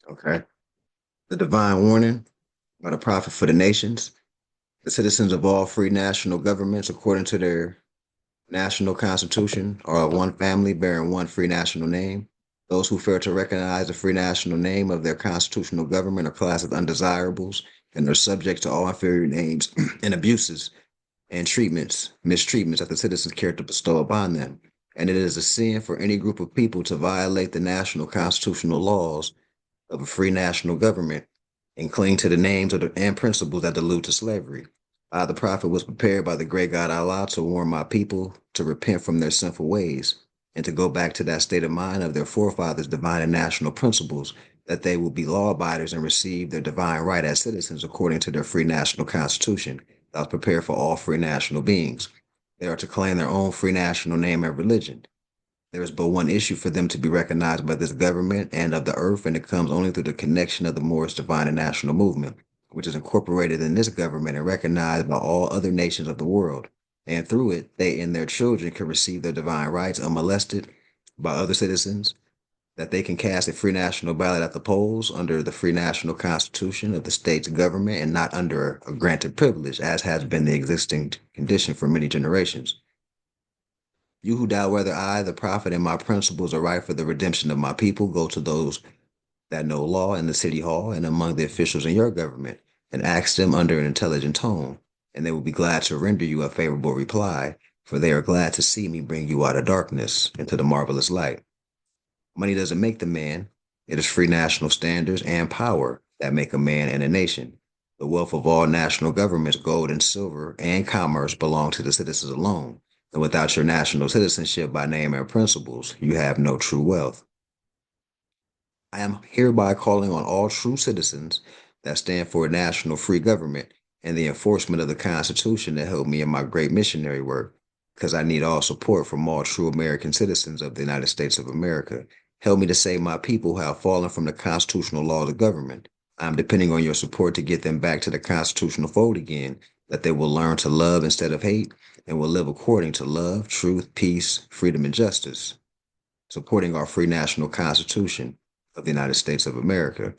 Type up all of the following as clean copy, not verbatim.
Okay. The divine warning by the prophet for the nations. The citizens of all free national governments, according to their national constitution, are of one family bearing one free national name. Those who fail to recognize the free national name of their constitutional government are classed as undesirables and are subject to all inferior names and abuses and mistreatments that the citizens care to bestow upon them. And it is a sin for any group of people to violate the national constitutional laws of a free national government and cling to the names and principles that allude to slavery. I, the prophet, was prepared by the great God Allah to warn my people to repent from their sinful ways and to go back to that state of mind of their forefathers' divine and national principles, that they will be law abiders and receive their divine right as citizens according to their free national constitution that was prepared for all free national beings. They are to claim their own free national name and religion. There is but one issue for them to be recognized by this government and of the earth, and it comes only through the connection of the Moorish Divine and National Movement, which is incorporated in this government and recognized by all other nations of the world. And through it, they and their children can receive their divine rights unmolested by other citizens, that they can cast a free national ballot at the polls under the free national constitution of the state's government and not under a granted privilege, as has been the existing condition for many generations. You who doubt whether I, the prophet, and my principles are right for the redemption of my people, go to those that know law in the city hall and among the officials in your government, and ask them under an intelligent tone, and they will be glad to render you a favorable reply, for they are glad to see me bring you out of darkness into the marvelous light. Money doesn't make the man. It is free national standards and power that make a man and a nation. The wealth of all national governments, gold and silver, and commerce belong to the citizens alone. And without your national citizenship by name and principles, you have no true wealth. I am hereby calling on all true citizens that stand for a national free government and the enforcement of the Constitution to help me in my great missionary work, because I need all support from all true American citizens of the United States of America. Help me to save my people who have fallen from the constitutional laws of government. I am depending on your support to get them back to the constitutional fold again, that they will learn to love instead of hate and will live according to love, truth, peace, freedom, and justice, supporting our free national constitution of the United States of America.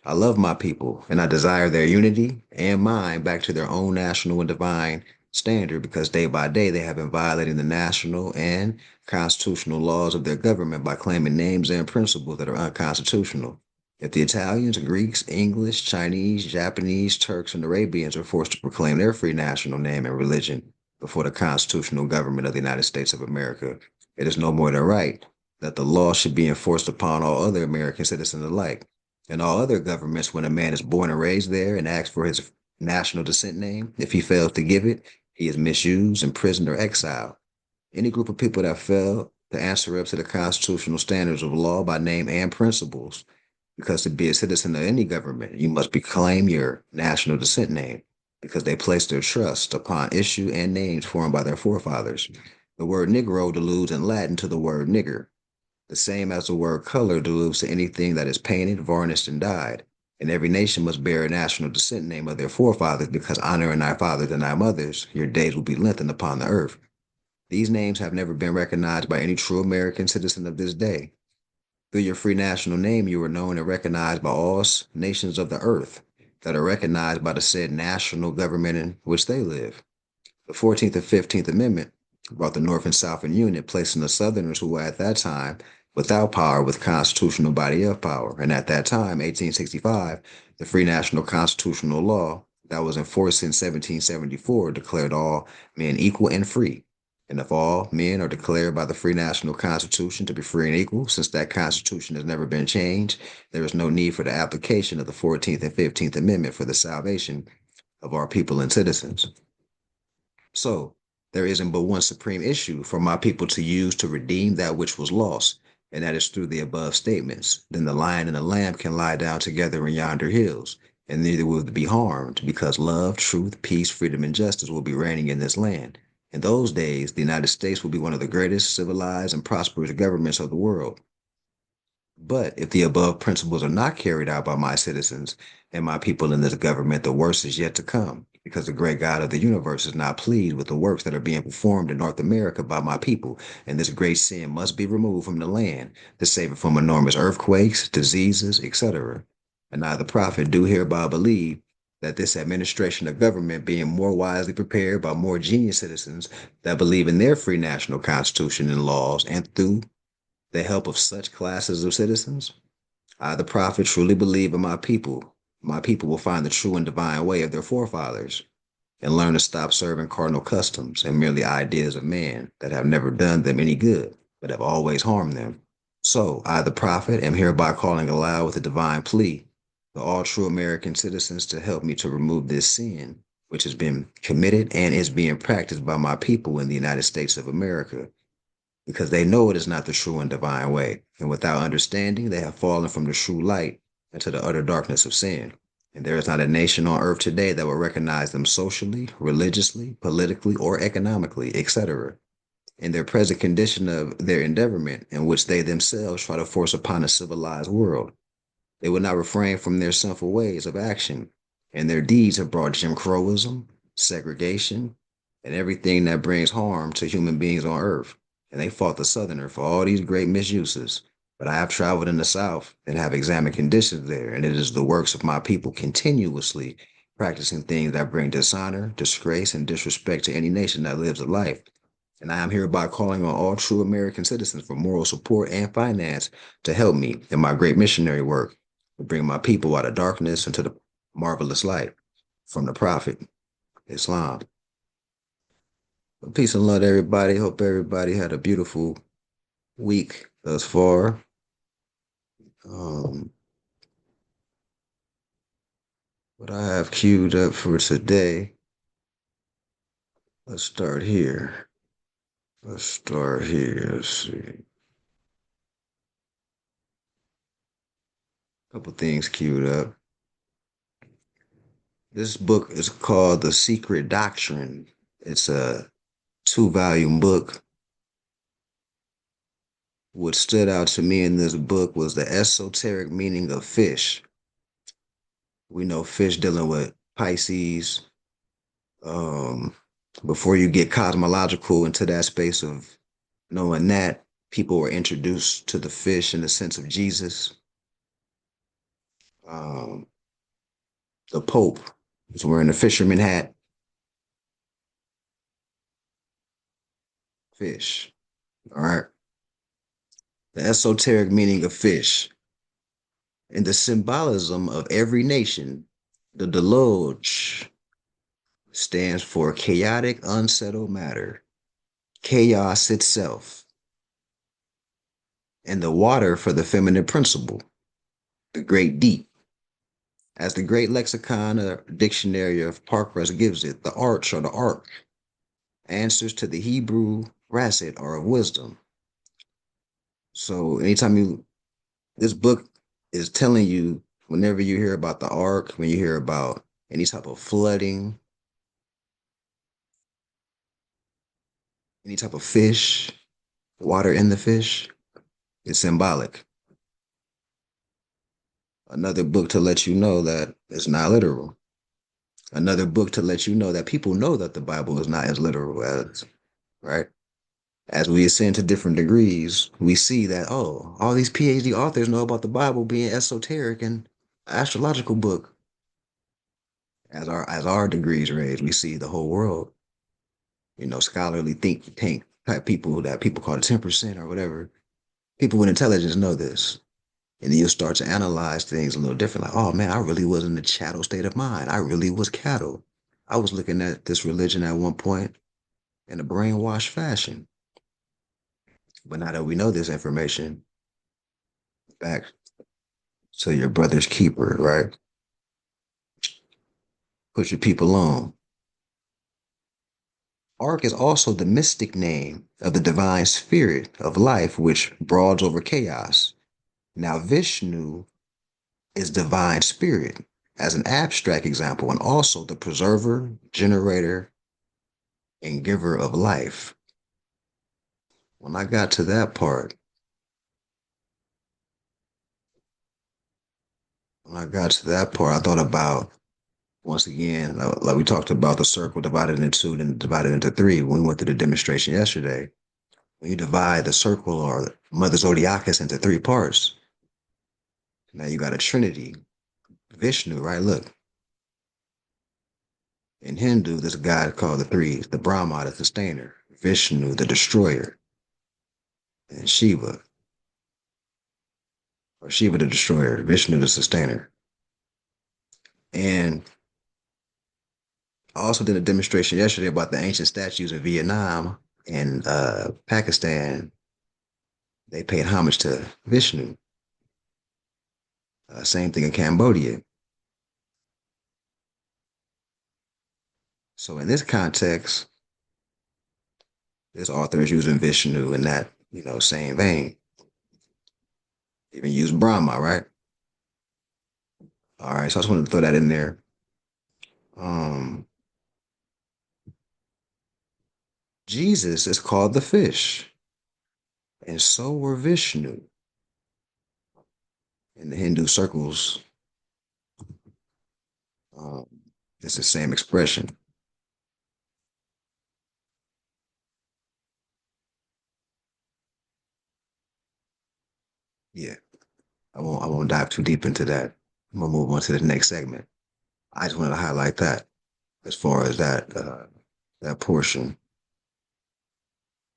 I love my people and I desire their unity and mine back to their own national and divine standard, because day by day they have been violating the national and constitutional laws of their government by claiming names and principles that are unconstitutional. If the Italians, Greeks, English, Chinese, Japanese, Turks, and Arabians are forced to proclaim their free national name and religion before the constitutional government of the United States of America, it is no more than right that the law should be enforced upon all other American citizens alike. In all other governments, when a man is born and raised there and asks for his national descent name, if he fails to give it, he is misused, imprisoned, or exiled. Any group of people that fail to answer up to the constitutional standards of law by name and principles, because to be a citizen of any government, you must proclaim your national descent name, because they place their trust upon issue and names formed by their forefathers. The word Negro alludes in Latin to the word nigger, the same as the word color alludes to anything that is painted, varnished, and dyed. And every nation must bear a national descent name of their forefathers, because honoring thy fathers and thy mothers, your days will be lengthened upon the earth. These names have never been recognized by any true American citizen of this day. Through your free national name, you are known and recognized by all nations of the earth that are recognized by the said national government in which they live. The 14th and 15th Amendment brought the North and South in union, placing the Southerners who were at that time without power with constitutional body of power. And at that time, 1865, the free national constitutional law that was enforced in 1774 declared all men equal and free. And if all men are declared by the free national constitution to be free and equal, since that constitution has never been changed, there is no need for the application of the 14th and 15th Amendment for the salvation of our people and citizens. So there isn't but one supreme issue for my people to use to redeem that which was lost, and that is through the above statements. Then the lion and the lamb can lie down together in yonder hills, and neither will be harmed, because love, truth, peace, freedom, and justice will be reigning in this land. In those days, the United States will be one of the greatest civilized and prosperous governments of the world. But if the above principles are not carried out by my citizens and my people in this government, the worst is yet to come. because the great God of the universe is not pleased with the works that are being performed in North America by my people, and this great sin must be removed from the land to save it from enormous earthquakes, diseases, etc. And I, the prophet, do hereby believe that this administration of government being more wisely prepared by more genius citizens that believe in their free national constitution and laws, and through the help of such classes of citizens, I, the prophet, truly believe in my people. My people will find the true and divine way of their forefathers and learn to stop serving cardinal customs and merely ideas of man that have never done them any good, but have always harmed them. So, I, the prophet, am hereby calling aloud with a divine plea to all true American citizens to help me to remove this sin, which has been committed and is being practiced by my people in the United States of America, because they know it is not the true and divine way. And without understanding, they have fallen from the true light into the utter darkness of sin. And there is not a nation on earth today that will recognize them socially, religiously, politically, or economically, etc., in their present condition of their endeavorment, in which they themselves try to force upon a civilized world. They will not refrain from their sinful ways of action, and their deeds have brought Jim Crowism, segregation, and everything that brings harm to human beings on earth. And they fought the Southerner for all these great misuses. But I have traveled in the South and have examined conditions there, and it is the works of my people continuously practicing things that bring dishonor, disgrace, and disrespect to any nation that lives a life. And I am hereby calling on all true American citizens for moral support and finance to help me in my great missionary work to bring my people out of darkness into the marvelous light from the Prophet, Islam. Peace and love to everybody. Hope everybody had a beautiful week thus far. Um, what I have queued up for today, let's start here. Let's start here. Let's see. A couple things queued up. This book is called The Secret Doctrine. It's a 2-volume book. What stood out to me in this book was the esoteric meaning of fish. We know fish dealing with Pisces. Um, Before you get cosmological into that space of knowing that, people were introduced to the fish in the sense of Jesus. Um, the Pope was wearing a fisherman hat. Fish. All right. The esoteric meaning of fish. In the symbolism of every nation, the deluge stands for chaotic, unsettled matter, chaos itself, and the water for the feminine principle, the great deep. As the great lexicon or dictionary of Parkhurst gives it, the arch or the ark answers to the Hebrew raset or of wisdom. So anytime this book is telling you, whenever you hear about the ark, when you hear about any type of flooding, any type of fish, water in the fish, it's symbolic. Another book to let you know that it's not literal. Another book to let you know that people know that the Bible is not as literal as, right? As we ascend to different degrees, we see that, oh, all these PhD authors know about the Bible being esoteric and astrological book. As our degrees raise, we see the whole world, scholarly think tank type people that people call the 10% or whatever. People with intelligence know this. And then you'll start to analyze things a little different. Like, oh man, I really was in a chattel state of mind. I really was cattle. I was looking at this religion at one point in a brainwashed fashion. But now that we know this information, back to your brother's keeper, right? Put your people on. Ark is also the mystic name of the divine spirit of life, which broads over chaos. Now, Vishnu is divine spirit as an abstract example, and also the preserver, generator, and giver of life. When I got to that part, I thought about Once again, like we talked about the circle divided into two, then divided into three. When we went through the demonstration yesterday, when you divide the circle or Mother Zodiacus into three parts, now you got a trinity. Vishnu, right? Look, in Hindu, there's a god called the three, the Brahma, the sustainer, Vishnu, the destroyer, and Shiva, or Shiva the destroyer, Vishnu the sustainer. And I also did a demonstration yesterday about the ancient statues in Vietnam and Pakistan. They paid homage to Vishnu. Same thing in Cambodia. So in this context, this author is using Vishnu in that, same vein. Even use Brahma, right? All right, so I just wanted to throw that in there. Um, Jesus is called the fish, and so were Vishnu in the Hindu circles. Um, it's the same expression. Yeah, I won't dive too deep into that. I'm gonna move on to the next segment. I just wanted to highlight that as far as that portion.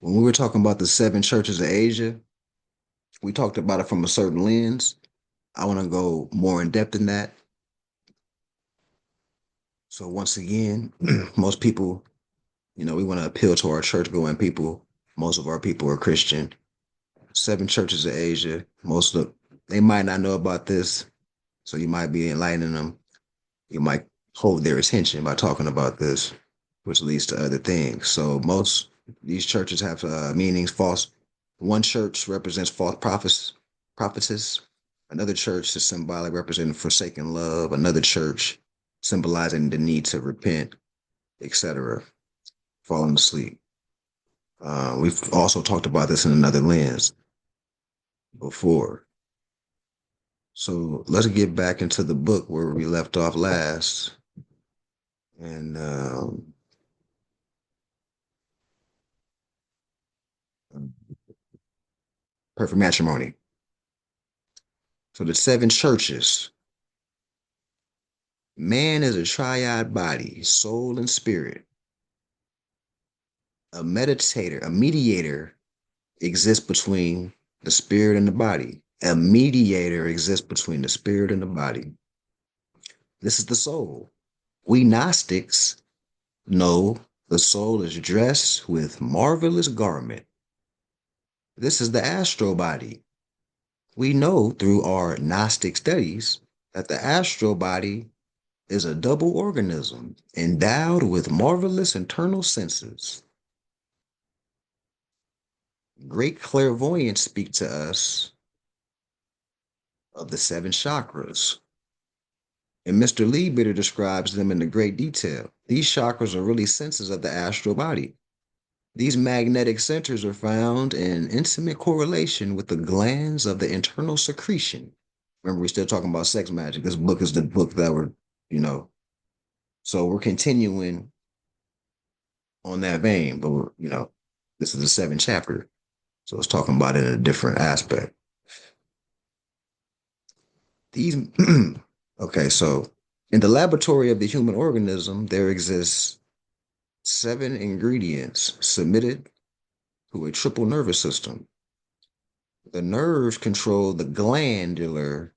When we were talking about the seven churches of Asia, we talked about it from a certain lens. I want to go more in depth in that. So once again, most people, we want to appeal to our church going people. Most of our people are Christian. Seven churches of Asia. Most of they might not know about this, so you might be enlightening them. You might hold their attention by talking about this, which leads to other things. So most these churches have meanings. False. One church represents false prophets, prophetess. Another church is symbolic, representing forsaken love. Another church symbolizing the need to repent, etc. Falling asleep. We've also talked about this in another lens before. So let's get back into the book where we left off last. And perfect matrimony. So the seven churches. Man is a triad body, soul and spirit. A mediator exists between the spirit and the body. A mediator exists between the spirit and the body. This is the soul. We Gnostics know the soul is dressed with marvelous garment. This is the astral body. We know through our Gnostic studies that the astral body is a double organism endowed with marvelous internal senses. Great clairvoyants speak to us of the seven chakras. And Mr. Leadbitter describes them in great detail. These chakras are really senses of the astral body. These magnetic centers are found in intimate correlation with the glands of the internal secretion. Remember, we're still talking about sex magic. This book is the book that you know, so we're continuing on that vein, but this is the seventh chapter. So it's talking about it in a different aspect. These, okay, so in the laboratory of the human organism, there exists seven ingredients submitted to a triple nervous system. The nerves control the glandular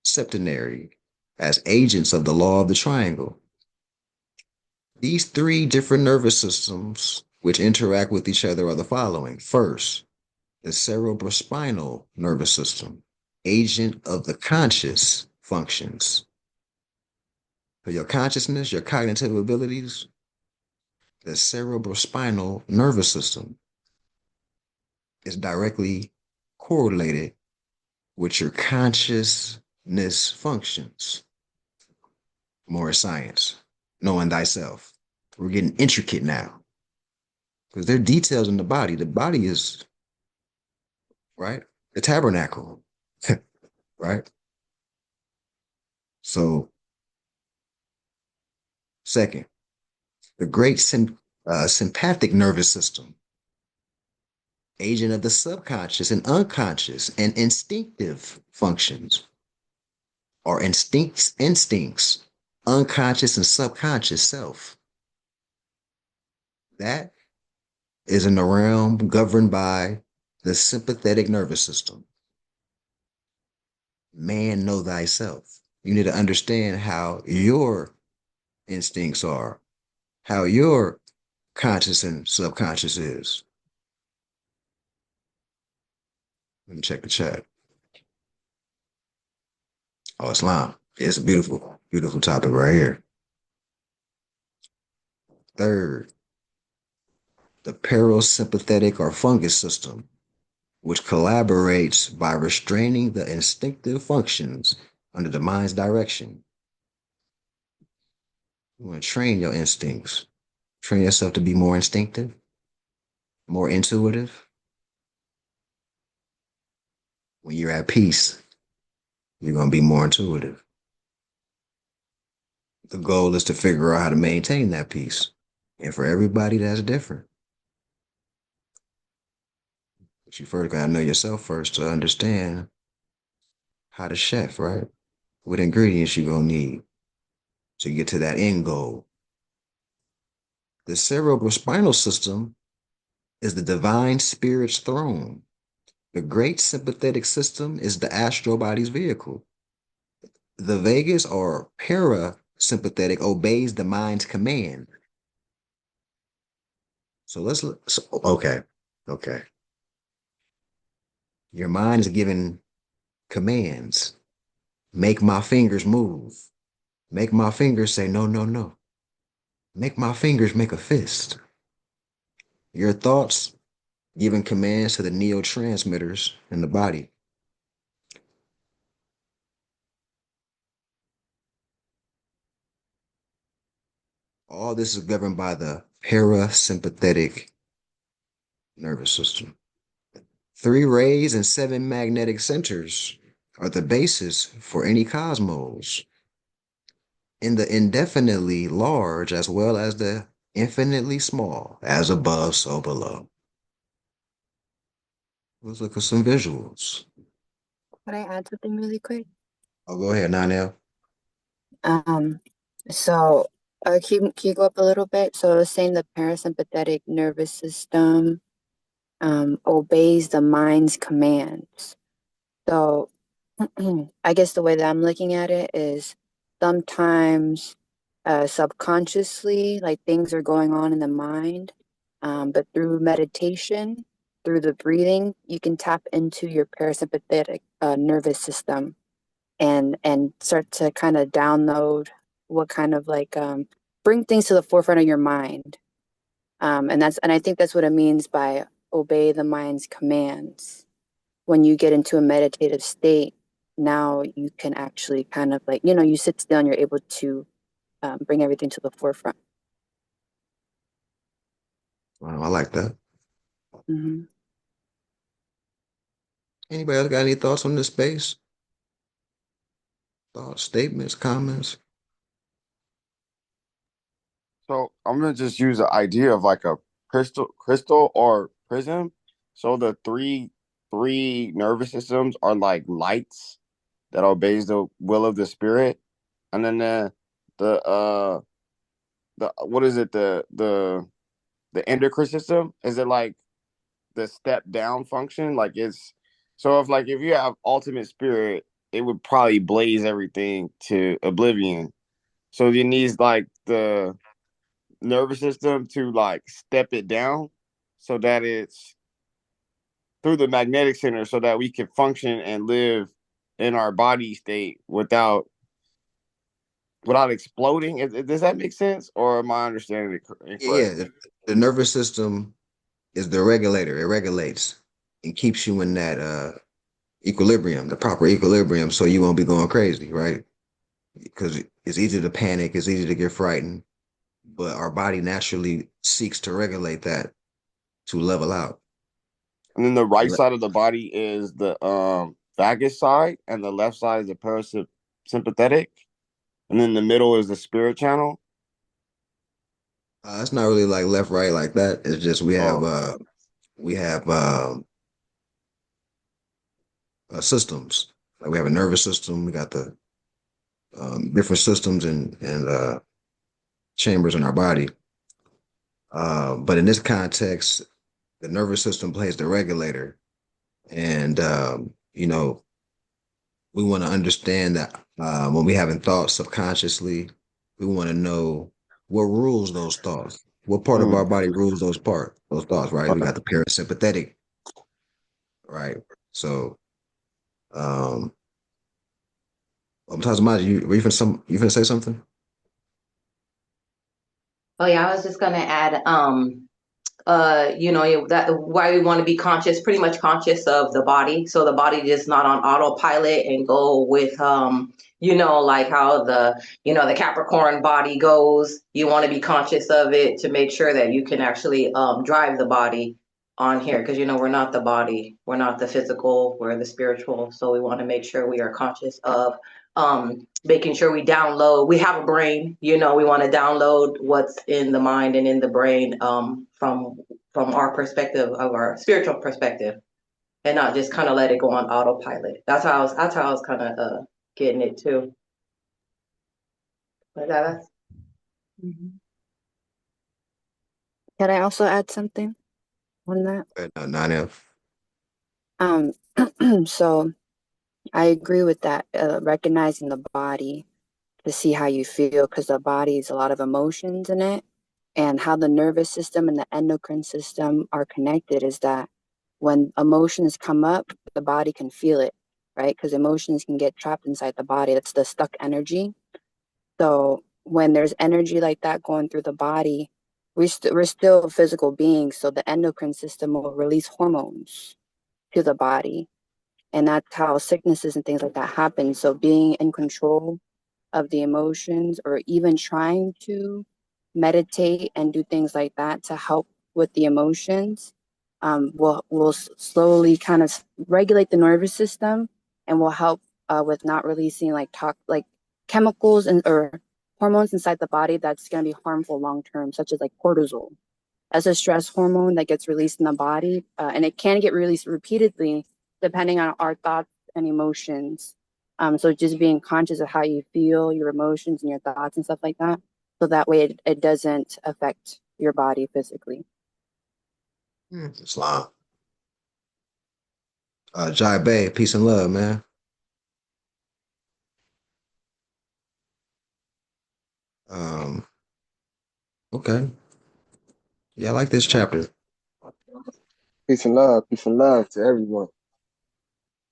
septenary as agents of the law of the triangle. These three different nervous systems which interact with each other are the following. First, the cerebrospinal nervous system, agent of the conscious functions. For your consciousness, your cognitive abilities, the cerebrospinal nervous system is directly correlated with your consciousness functions. More science, knowing thyself. We're getting intricate now because there are details in the body. The body is, right? The tabernacle, right? So Second, the great sympathetic nervous system, agent of the subconscious and unconscious and instinctive functions, or instincts, unconscious and subconscious self. That is in the realm governed by the sympathetic nervous system. Man, know thyself. You need to understand how your instincts are, how your conscious and subconscious is. Let me check the chat. Oh, Islam. It's a beautiful, beautiful topic right here. Third, the parasympathetic or fungus system, which collaborates by restraining the instinctive functions under the mind's direction. You want to train your instincts, train yourself to be more instinctive, more intuitive. When you're at peace, you're going to be more intuitive. The goal is to figure out how to maintain that peace. And for everybody, that's different. But you first got to know yourself first to understand how to chef, right? What ingredients you're going to need to get to that end goal. The cerebrospinal system is the divine spirit's throne. The great sympathetic system is the astral body's vehicle. The vagus or parasympathetic obeys the mind's command. So let's look. So, okay. Your mind is giving commands. Make my fingers move. Make my fingers say no, no, no. Make my fingers make a fist. Your thoughts giving commands to the neurotransmitters in the body. All this is governed by the parasympathetic nervous system. 3 rays and 7 magnetic centers are the basis for any cosmos. In the indefinitely large as well as the infinitely small, as above, so below. Let's look at some visuals. Could I add something really quick? Oh, go ahead, Nanel. Um, so can you go up a little bit? So I was saying the parasympathetic nervous system obeys the mind's commands. So I guess the way that I'm looking at it is sometimes subconsciously, like things are going on in the mind, but through meditation, through the breathing, you can tap into your parasympathetic nervous system and start to kind of download what kind of like bring things to the forefront of your mind. And I think that's what it means by obey the mind's commands. When you get into a meditative state, now you can actually kind of like, you sit still and you're able to bring everything to the forefront. Wow, I like that. Hmm. Anybody else got any thoughts on this space? Thoughts, statements, comments? So I'm gonna just use the idea of like a crystal or prism. So the three nervous systems are like lights that obeys the will of the spirit, and then the the what is it the endocrine system, is it like the step down function? Like it's so if you have ultimate spirit, it would probably blaze everything to oblivion. So you need like the nervous system to like step it down so that it's through the magnetic center so that we can function and live in our body state without exploding. Does that make sense, or am I understanding it Yeah, incorrectly? the nervous system is the regulator. It regulates and keeps you in that equilibrium, the proper equilibrium, so you won't be going crazy, right? Because it's easy to panic, it's easy to get frightened, but our body naturally seeks to regulate that to level out. And then the right side of the body is the vagus side, and the left side is the parasympathetic, and then the middle is the spirit channel. It's not really like left, right like that. It's just Oh, we have systems. Like we have a nervous system. We got the different systems and chambers in our body. But in this context, the nervous system plays the regulator, and we want to understand that when we're having thoughts subconsciously, we want to know what rules those thoughts. What part of our mm, body rules those thoughts, right? We okay. got the parasympathetic, right? So, um, Tazamaji, you finna say something? Oh yeah, I was just gonna add, that why we want to be conscious, pretty much conscious of the body, so the body just not on autopilot and go with, like how the Capricorn body goes. You want to be conscious of it to make sure that you can actually drive the body on here, because we're not the body, we're not the physical, we're the spiritual. So we want to make sure we are conscious of making sure we have a brain, we want to download what's in the mind and in the brain, from our perspective, of our spiritual perspective, and not just kind of let it go on autopilot. That's how I was kind of getting it too. But that's Mhm. Can I also add something on that? Nine Um, so I agree with that, recognizing the body to see how you feel, because the body is a lot of emotions in it. And how the nervous system and the endocrine system are connected is that when emotions come up, the body can feel it, right? Because emotions can get trapped inside the body. That's the stuck energy. So when there's energy like that going through the body, we're still physical beings. So the endocrine system will release hormones to the body. And that's how sicknesses and things like that happen. So being in control of the emotions, or even trying to meditate and do things like that to help with the emotions, will slowly kind of regulate the nervous system, and will help with not releasing like chemicals and or hormones inside the body that's going to be harmful long term, such as like cortisol, as a stress hormone that gets released in the body, and it can get released repeatedly depending on our thoughts and emotions. So just being conscious of how you feel, your emotions and your thoughts and stuff like that, so that way it doesn't affect your body physically. Islam. Jai Bay, peace and love, man. Um, okay. Yeah, I like this chapter. Peace and love to everyone.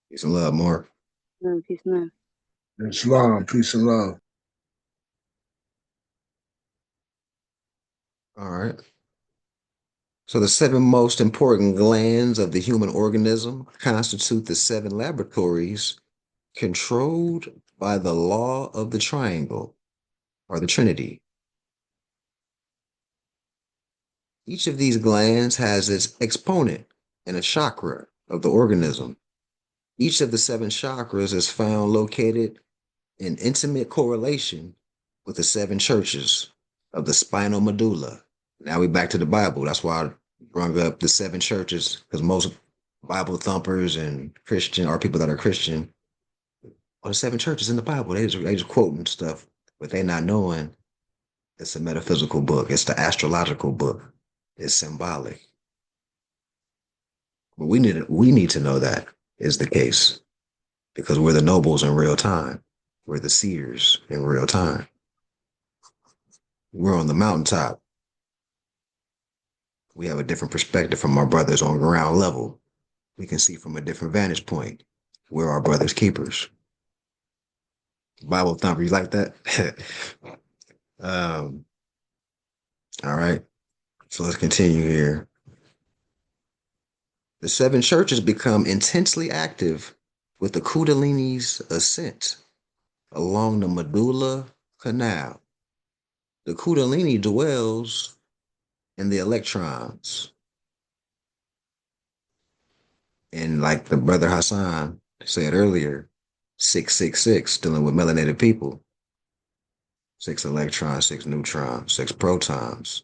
Peace and love more. Peace and love. Islam, peace and love. All right. So the seven most important glands of the human organism constitute the seven laboratories controlled by the law of the triangle or the Trinity. Each of these glands has its exponent and a chakra of the organism. Each of the seven chakras is found located in intimate correlation with the seven churches of the spinal medulla. Now we back to the Bible. That's why I brought up the seven churches, because most Bible thumpers and Christian, or people that are Christian, or the seven churches in the Bible. They just quoting stuff, but they not knowing it's a metaphysical book. It's the astrological book. It's symbolic. But we need to know that is the case, because we're the nobles in real time. We're the seers in real time. We're on the mountaintop. We have a different perspective from our brothers on ground level. We can see from a different vantage point. We're our brothers' keepers. Bible thumper, you like that? um, all right. So let's continue here. The seven churches become intensely active with the Kundalini's ascent along the medulla canal. The Kundalini dwells in the electrons. And like the brother Hassan said earlier, 666, dealing with melanated people. 6 electrons, 6 neutrons, 6 protons.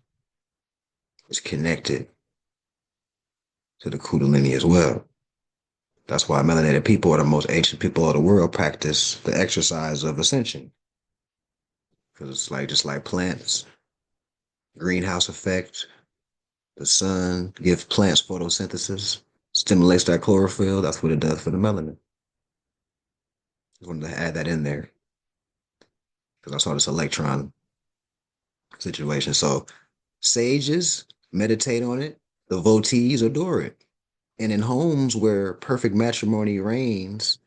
is connected to the Kundalini as well. That's why melanated people are the most ancient people of the world practice the exercise of ascension. Because it's like just like plants, greenhouse effect, the sun gives plants photosynthesis, stimulates that chlorophyll. That's what it does for the melanin. Just wanted to add that in there because I saw this electron situation. So sages meditate on it, devotees adore it. And in homes where perfect matrimony reigns,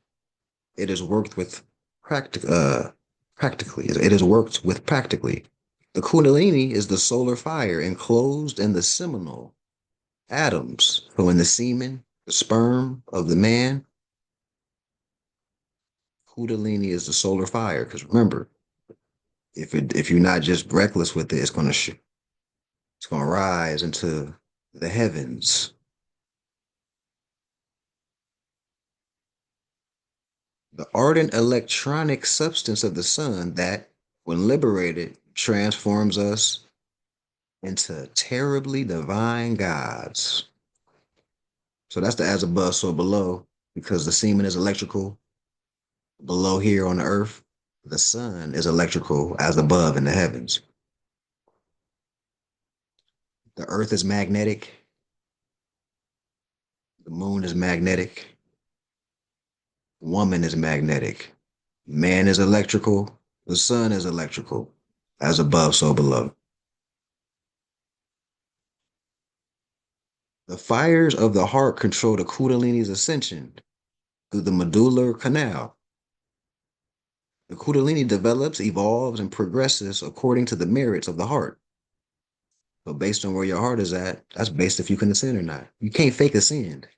it is worked with practically. It is worked with practically. The Kundalini is the solar fire enclosed in the seminal atoms. So in the semen, the sperm of the man, Kundalini is the solar fire. Because remember, if you're not just reckless with it, it's gonna rise into the heavens. The ardent electronic substance of the sun that, when liberated, transforms us into terribly divine gods. So that's the as above, so below, because the semen is electrical below here on the earth. The sun is electrical as above in the heavens. The earth is magnetic. The moon is magnetic. Woman is magnetic. Man is electrical. The sun is electrical. As above, so below. The fires of the heart control the Kundalini's ascension through the medullary canal. The Kundalini develops, evolves, and progresses according to the merits of the heart. So based on where your heart is at, that's based if you can ascend or not. You can't fake ascend.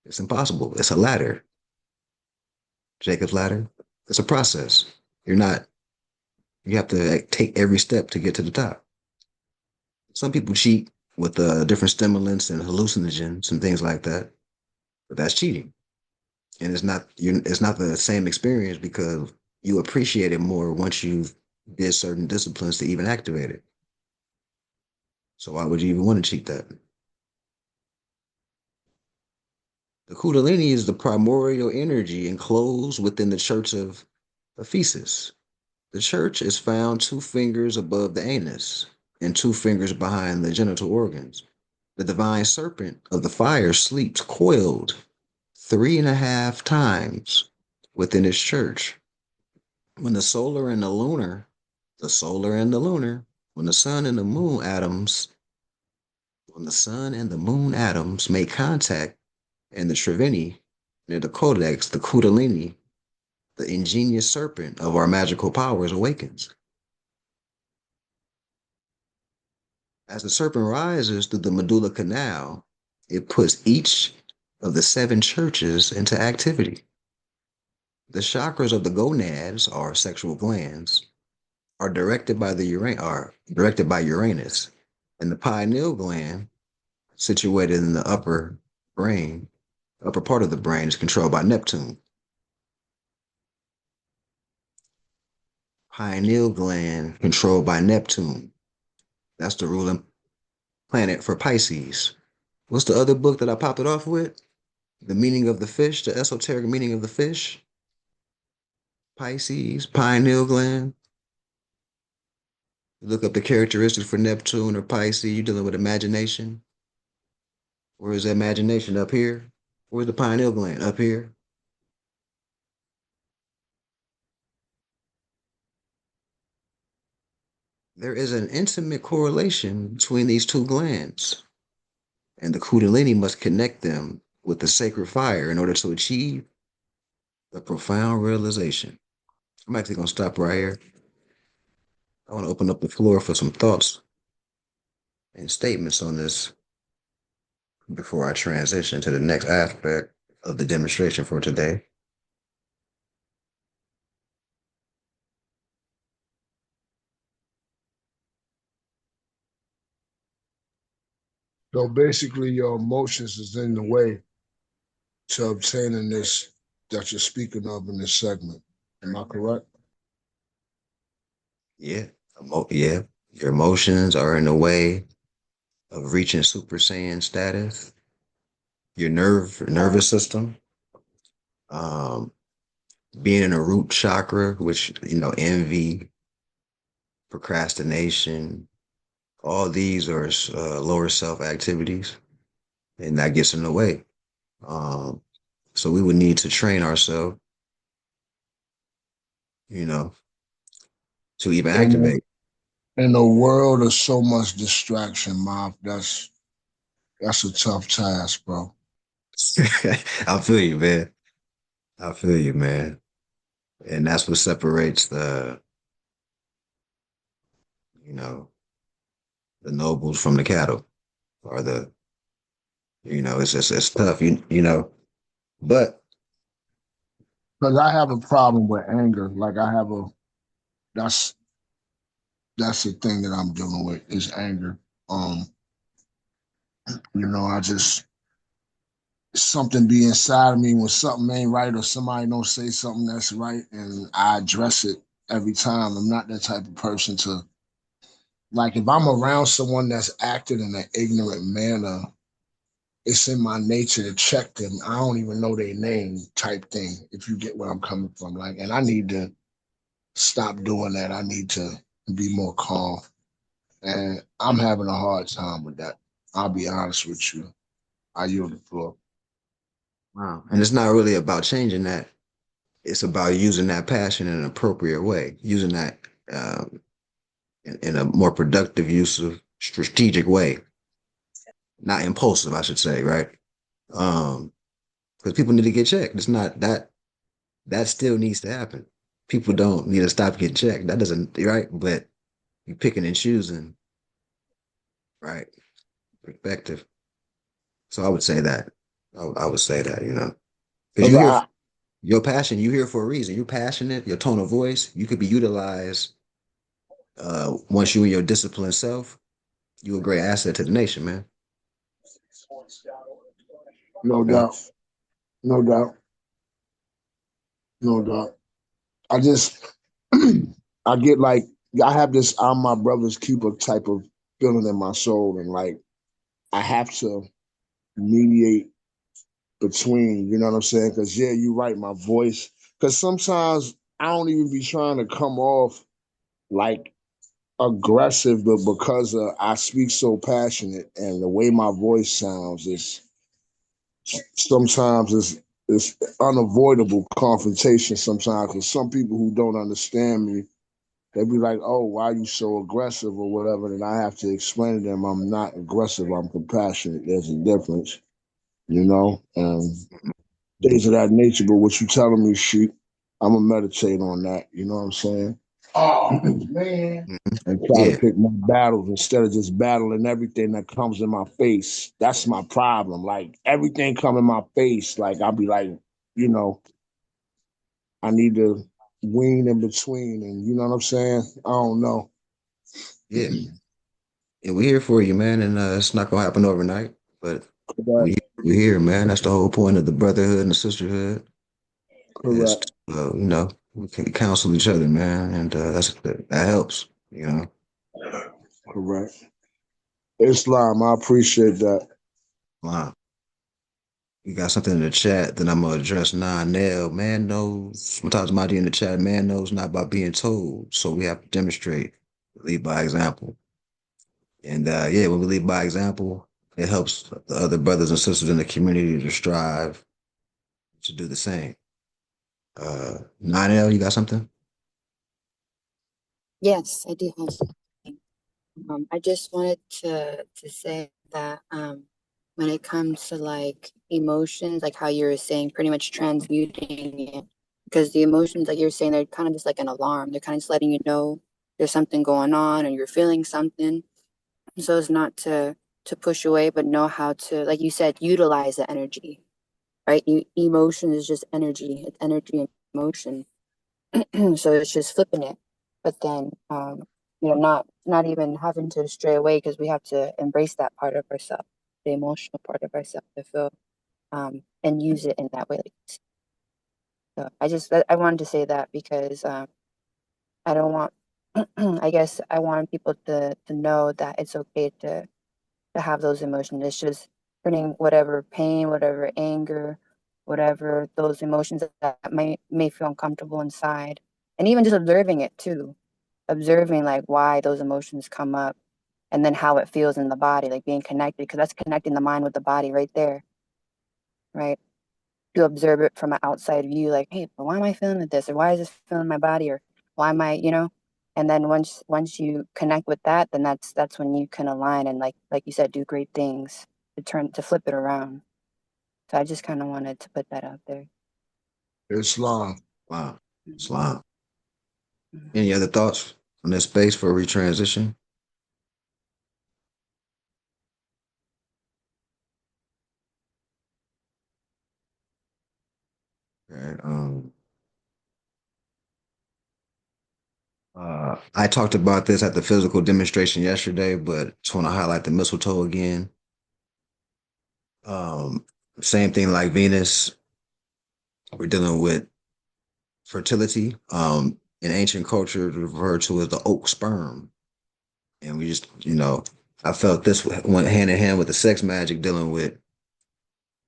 It's impossible. It's a ladder. Jacob's ladder. It's a process. You have to take every step to get to the top. Some people cheat with different stimulants and hallucinogens and things like that, but that's cheating. And it's not the same experience because you appreciate it more once you've did certain disciplines to even activate it. So why would you even want to cheat that? The Kundalini is the primordial energy enclosed within the church of Ephesus. The church is found 2 fingers above the anus and 2 fingers behind the genital organs. The divine serpent of the fire sleeps coiled 3.5 times within his church. When the solar and the lunar, when the sun and the moon atoms, make contact in the Triveni, near the Codex, the Kundalini, the ingenious serpent of our magical powers awakens. As the serpent rises through the medulla canal, it puts each of the 7 churches into activity. The chakras of the gonads, or sexual glands, are directed by Uranus, and the pineal gland, situated in the upper part of the brain, is controlled by Neptune. Pineal gland controlled by Neptune. That's the ruling planet for Pisces. What's the other book that I popped it off with? The meaning of the fish, the esoteric meaning of the fish. Pisces, pineal gland. Look up the characteristics for Neptune or Pisces. You're dealing with imagination. Where is the imagination? Up here? Where's the pineal gland? Up here? There is an intimate correlation between these 2 glands, and the Kundalini must connect them with the sacred fire in order to achieve the profound realization. I'm actually going to stop right here. I want to open up the floor for some thoughts and statements on this before I transition to the next aspect of the demonstration for today. So basically, your emotions is in the way to obtaining this that you're speaking of in this segment. Am I correct? Yeah. Yeah. Your emotions are in the way of reaching Super Saiyan status. Your nervous system, um, being in a root chakra, which envy, procrastination, all these are lower self activities, and that gets in the way. Um, so we would need to train ourselves, you know, to even In activate. in a world of so much distraction, Mom, that's a tough task, bro. I feel you, man. I feel you, man. And that's what separates you know, the nobles from the cattle, or it's tough, but Because I have a problem with anger. Like I have a that's that's the thing that I'm dealing with is anger. Um, I just something be inside of me when something ain't right or somebody don't say something that's right, and I address it every time. I'm not that type of person to like if I'm around someone that's acting in an ignorant manner, it's in my nature to check them. I don't even know their name type thing, if you get where I'm coming from. Like, and I need to stop doing that. I need to be more calm. And I'm having a hard time with that. I'll be honest with you. I yield the floor. wow. And it's not really about changing that. It's about using that passion in an appropriate way, using that um, in a more productive use of strategic way, not impulsive, I should say, right? Because people need to get checked. It's not that still needs to happen. People don't need to stop getting checked. That doesn't, right? But you picking and choosing, right? Perspective. So I would say that. I would say that, because 'Cause your passion, you here for a reason. You're passionate, your tone of voice, you could be utilized once you in your disciplined self, you a great asset to the nation, man. no Yeah. doubt, no doubt, no doubt. I just, I get like, I have this I'm my brother's keeper type of feeling in my soul. And like, I have to mediate between, you know what I'm saying? Because, yeah, you're right, my voice. Because sometimes I don't even be trying to come off like aggressive, but because I speak so passionate and the way my voice sounds is sometimes it's unavoidable confrontation sometimes because some people who don't understand me, they be like, oh, why are you so aggressive or whatever? And I have to explain to them I'm not aggressive, I'm compassionate. There's a difference, and things of that nature. But what you telling me, sheep, I'm gonna meditate on that. You know what I'm saying? Oh man. Mhm. And try to Yeah, pick my battles instead of just battling everything that comes in my face. That's my problem. Like everything come in my face. Like I'll be like, you know, I need to wean in between, and you know what I'm saying? I don't know. yeah. And we're here for you, man. And it's not gonna happen overnight, but Correct. we're here, man. That's the whole point of the brotherhood and the sisterhood. Is Correct. we can counsel each other, man, and that helps. Correct. Islam, I appreciate that. Wow. We got something in the chat that I'm gonna address now. Nail, man knows. I'm talking about in the chat. Man knows not by being told, so we have to demonstrate, lead by example. And yeah, when we lead by example, it helps the other brothers and sisters in the community to strive to do the same. 9L, you got something? Yes, I do have something. I just wanted to say that when it comes to like emotions, like how you were saying, pretty much transmuting it, because the emotions, like you were saying, they're kind of just like an alarm. They're kind of just letting you know there's something going on and you're feeling something. So it's not to push away, but know how to, like you said, utilize the energy, right? Emotion is just energy. It's energy and emotion. So it's just flipping it, but then not even having to stray away because we have to embrace that part of ourselves, the emotional part of ourselves, to feel and use it in that way. So I wanted to say that because I don't want I guess I want people to know that it's okay to have those emotions. It's just putting whatever pain, whatever anger, whatever those emotions that may feel uncomfortable inside, and even just observing it too, observing like why those emotions come up, and then how it feels in the body, like being connected, because that's connecting the mind with the body right there, right? To observe it from an outside view, like, hey, but why am I feeling like this, or why is this feeling my body, or why am I, and then once you connect with that, then that's when you can align and like you said, do great things to flip it around. So I just kind of wanted to put that out there. Islam. Wow. Islam. Mhm. Any other thoughts on this space for retransition? Okay. I talked about this at the physical demonstration yesterday, but just want to highlight the mistletoe again. Um, Same thing like Venus. We're dealing with fertility. In ancient culture, referred to as the oak sperm, and we just, I felt this went hand in hand with the sex magic dealing with.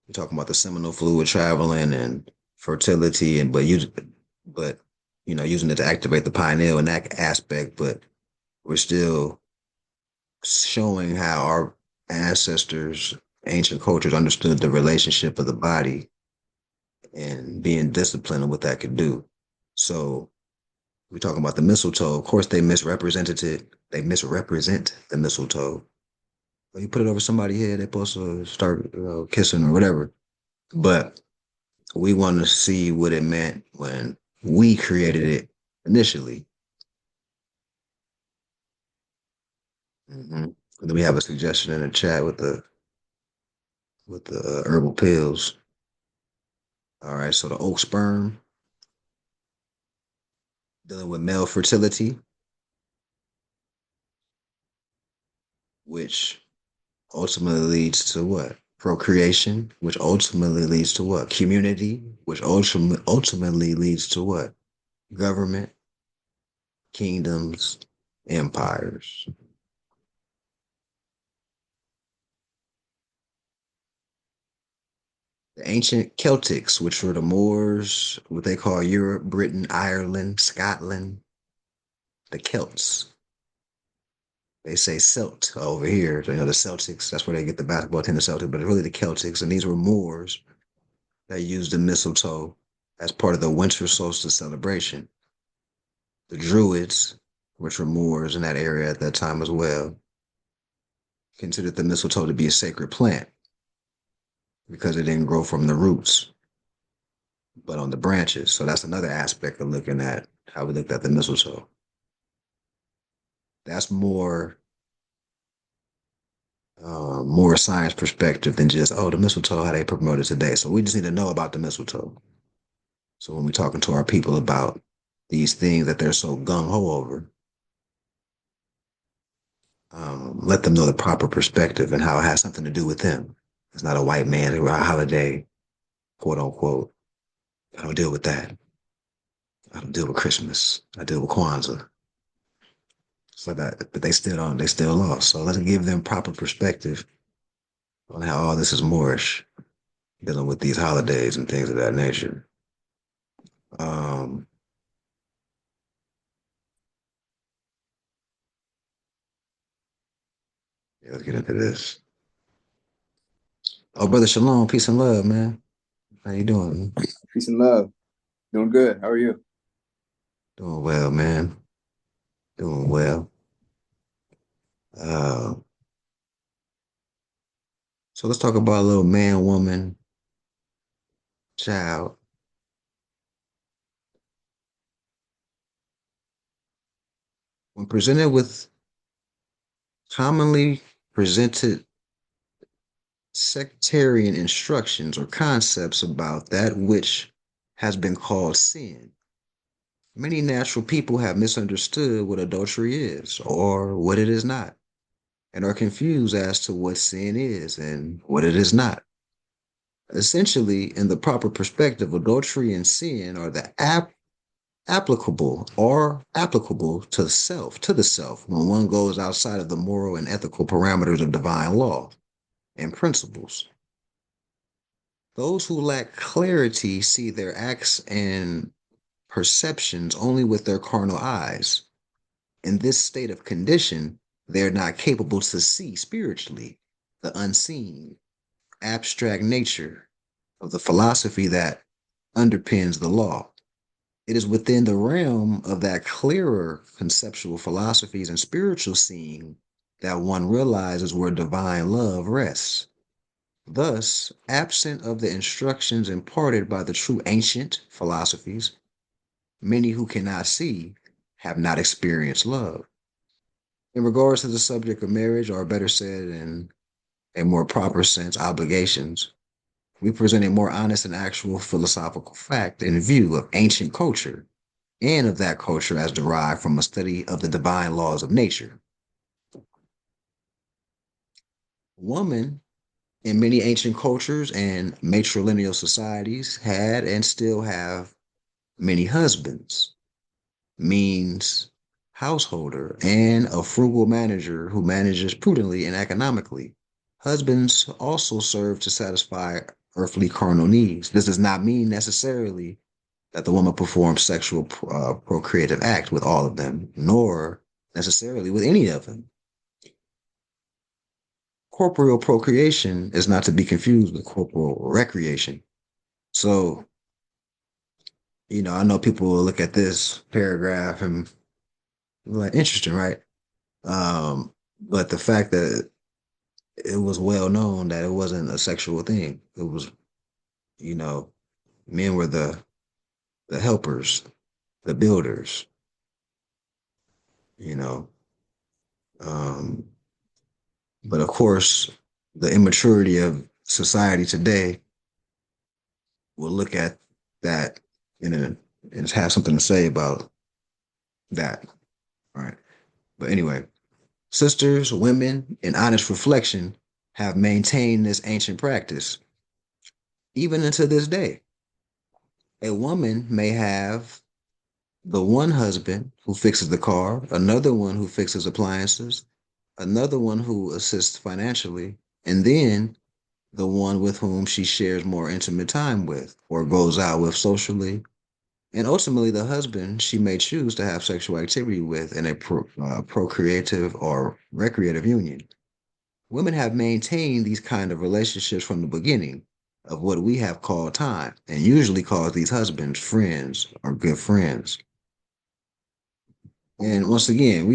We're talking about the seminal fluid traveling and fertility, and but using it to activate the pineal in that aspect, but we're still showing how our ancestors, ancient cultures understood the relationship of the body and being disciplined and what that could do. So we're talking about the mistletoe. Of course, they misrepresented it. They misrepresent the mistletoe. When you put it over somebody's head, they're supposed to start kissing or whatever. But we want to see what it meant when we created it initially. And then we have a suggestion in the chat with the herbal pills. All right, so the oak sperm dealing with male fertility, which ultimately leads to what? Procreation, which ultimately leads to what? Community, which ultimately leads to what? Government, kingdoms, empires. The ancient Celtics, which were the Moors, what they call Europe, Britain, Ireland, Scotland, the Celts. They say Celt over here. The Celtics, that's where they get the basketball team, the Celtics, but it's really the Celtics. And these were Moors that used the mistletoe as part of the winter solstice celebration. The Druids, which were Moors in that area at that time as well, considered the mistletoe to be a sacred plant because it didn't grow from the roots, but on the branches. So that's another aspect of looking at how we looked at the mistletoe. That's more science perspective than just, oh, the mistletoe, how they promote it today. So we just need to know about the mistletoe. So when we're talking to our people about these things that they're so gung ho over, let them know the proper perspective and how it has something to do with them. It's not a white man or a holiday, quote unquote. I don't deal with that. I don't deal with Christmas. I deal with Kwanzaa. So that, but they still don't. They still lost. So let's give them proper perspective on how all this is Moorish, dealing with these holidays and things of that nature. Um, yeah, let's get into this. Oh, brother Shalom, peace and love, man. How you doing? Peace and love. Doing good. How are you? Doing well, man. Doing well. Uh, so let's talk about a little man, woman, child. When presented with commonly presented sectarian instructions or concepts about that which has been called sin, many natural people have misunderstood what adultery is or what it is not, and are confused as to what sin is and what it is not. Essentially, in the proper perspective, adultery and sin are the applicable to the self when one goes outside of the moral and ethical parameters of divine law and principles. Those who lack clarity see their acts and perceptions only with their carnal eyes. In this state of condition, they're not capable to see spiritually the unseen, abstract nature of the philosophy that underpins the law. It is within the realm of that clearer conceptual philosophies and spiritual seeing that one realizes where divine love rests. Thus, absent of the instructions imparted by the true ancient philosophies, many who cannot see have not experienced love. In regards to the subject of marriage, or better said in a more proper sense, obligations, we present a more honest and actual philosophical fact in view of ancient culture and of that culture as derived from a study of the divine laws of nature. Woman, in many ancient cultures and matrilineal societies, had and still have many husbands, means householder, and a frugal manager who manages prudently and economically. Husbands also serve to satisfy earthly carnal needs. This does not mean necessarily that the woman performs sexual procreative act with all of them, nor necessarily with any of them. Corporeal procreation is not to be confused with corporal recreation. So, I know people will look at this paragraph and be like, interesting, right? But the fact that it was well known that it wasn't a sexual thing. It was, you know, men were the helpers, the builders, you know. Um, but of course, the immaturity of society today will look at that and have something to say about that. All right. But anyway, sisters, women, in honest reflection have maintained this ancient practice even unto this day. A woman may have the one husband who fixes the car, another one who fixes appliances, another one who assists financially, and then the one with whom she shares more intimate time with or goes out with socially. And ultimately, the husband she may choose to have sexual activity with in a procreative or recreative union. Women have maintained these kind of relationships from the beginning of what we have called time, and usually call these husbands friends or good friends. And once again,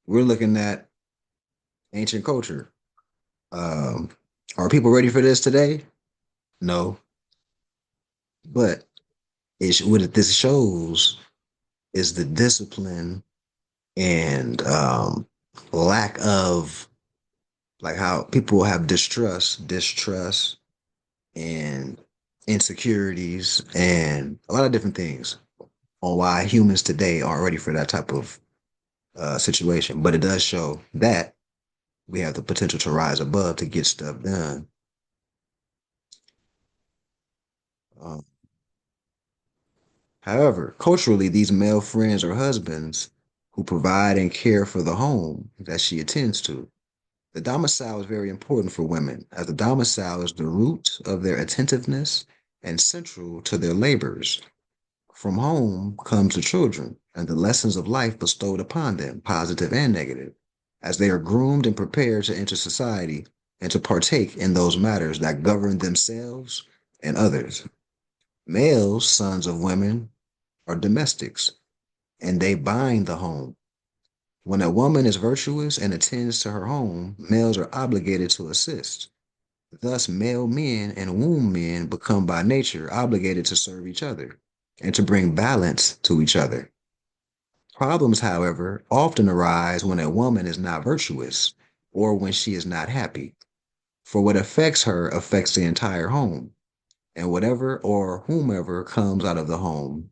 we're looking at ancient culture. Um, are people ready for this today? No, but what this shows is the discipline and lack of, like, how people have distrust, and insecurities, and a lot of different things on why humans today aren't ready for that type of situation. But it does show that we have the potential to rise above to get stuff done. Um, However, culturally, these male friends or husbands who provide and care for the home that she attends to. The domicile is very important for women, as the domicile is the root of their attentiveness and central to their labors. From home comes the children and the lessons of life bestowed upon them, positive and negative, as they are groomed and prepared to enter society and to partake in those matters that govern themselves and others. Males, sons of women, are domestics, and they bind the home. When a woman is virtuous and attends to her home, males are obligated to assist. Thus, male men and womb men become by nature obligated to serve each other and to bring balance to each other. Problems, however, often arise when a woman is not virtuous or when she is not happy. For what affects her affects the entire home, and whatever or whomever comes out of the home,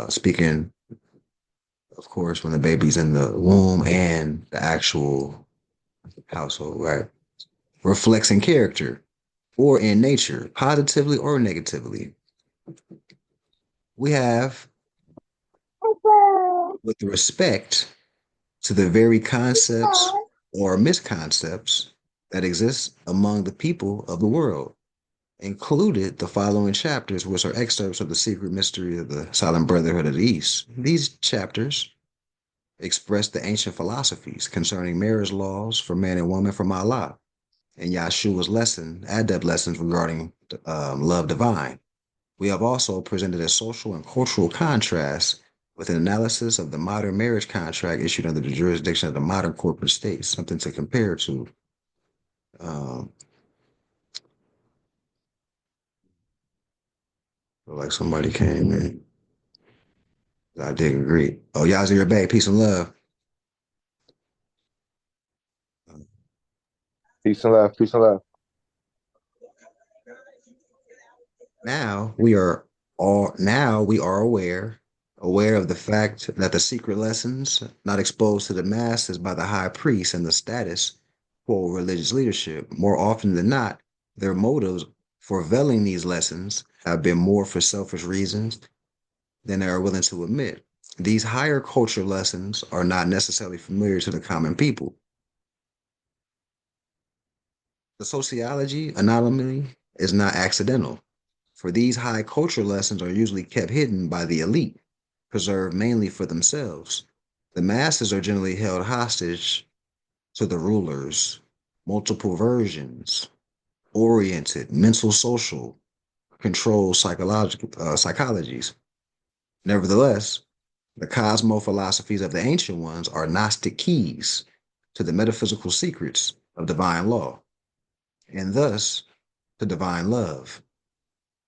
speaking, of course, when the baby's in the womb and the actual household, right, reflects in character or in nature, positively or negatively. We have with respect to the very concepts or misconcepts that exist among the people of the world, included the following chapters, which are excerpts of the secret mystery of the Silent Brotherhood of the East. These chapters express the ancient philosophies concerning marriage laws for man and woman from Allah, and Yahshua's adept lessons regarding love divine. We have also presented a social and cultural contrast with an analysis of the modern marriage contract issued under the jurisdiction of the modern corporate states, something to compare to. Um, like somebody came in. I did agree. Oh, y'all's in your bag. Peace and love. Peace and love. Peace and love. Now we are aware of the fact that the secret lessons not exposed to the masses by the high priest and the status quo religious leadership, more often than not, their motives for veiling these lessons have been more for selfish reasons than they are willing to admit. These higher culture lessons are not necessarily familiar to the common people. The sociology anomaly is not accidental, for these high culture lessons are usually kept hidden by the elite, preserved mainly for themselves. The masses are generally held hostage to the rulers, multiple versions, oriented, mental, social, control psychological psychologies. Nevertheless, the cosmo philosophies of the ancient ones are Gnostic keys to the metaphysical secrets of divine law, and thus to divine love.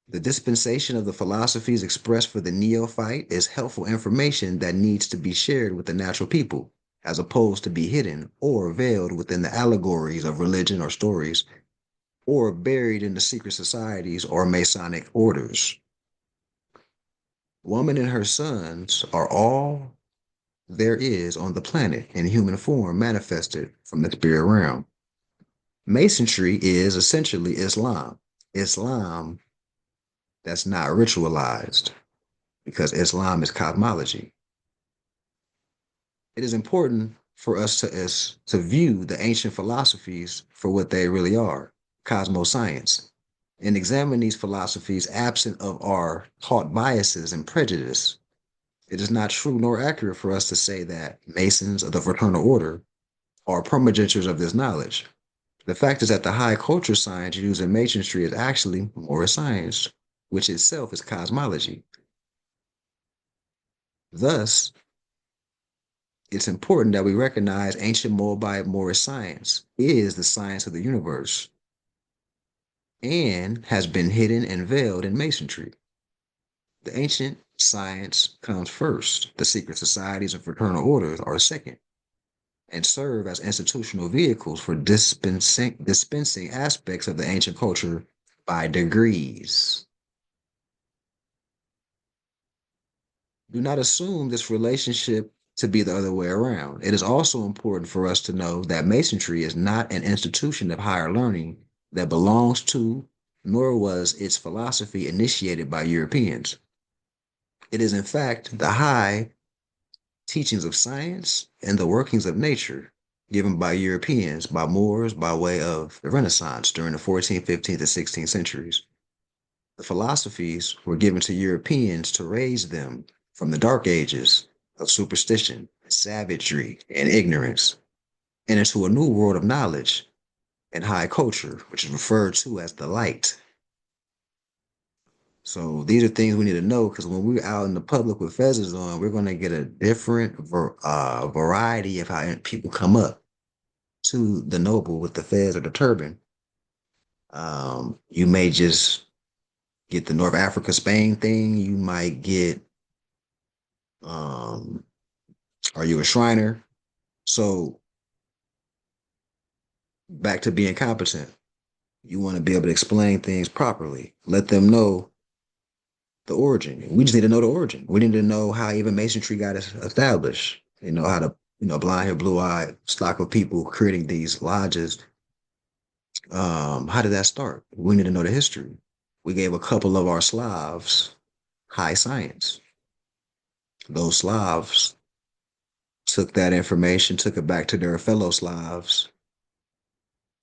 The dispensation of the philosophies expressed for the neophyte is helpful information that needs to be shared with the natural people, as opposed to be hidden or veiled within the allegories of religion or stories, or buried in the secret societies or Masonic orders. Woman and her sons are all there is on the planet in human form manifested from the spirit realm. Masonry is essentially Islam. Islam that's not ritualized because Islam is cosmology. It is important for us to view the ancient philosophies for what they really are, cosmoscience, and examine these philosophies absent of our taught biases and prejudice. It is not true nor accurate for us to say that Masons of the Fraternal Order are progenitors of this knowledge. The fact is that the high culture science used in Masonry is actually Moorish science, which itself is cosmology. Thus, it's important that we recognize ancient Moabite Moorish science is the science of the universe and has been hidden and veiled in Masonry. The ancient science comes first. The secret societies and fraternal orders are second and serve as institutional vehicles for dispensing aspects of the ancient culture by degrees. Do not assume this relationship to be the other way around. It is also important for us to know that Masonry is not an institution of higher learning that belongs to, nor was its philosophy initiated by Europeans. It is, in fact, the high teachings of science and the workings of nature given by Europeans, by Moors, by way of the Renaissance during the 14th, 15th, and 16th centuries. The philosophies were given to Europeans to raise them from the dark ages of superstition, savagery, and ignorance, and into a new world of knowledge and high culture, which is referred to as the light. So these are things we need to know because when we're out in the public with fezzes on, we're going to get a different variety of how people come up to the noble with the fez or the turban. You may just get the North Africa Spain thing. You might get, are you a Shriner? So back to being competent. You want to be able to explain things properly. Let them know the origin. We just need to know the origin. We need to know how even Masonry got established. You know, how to, blonde hair, blue eye stock of people creating these lodges. How did that start? We need to know the history. We gave a couple of our Slavs high science. Those Slavs took that information, took it back to their fellow Slavs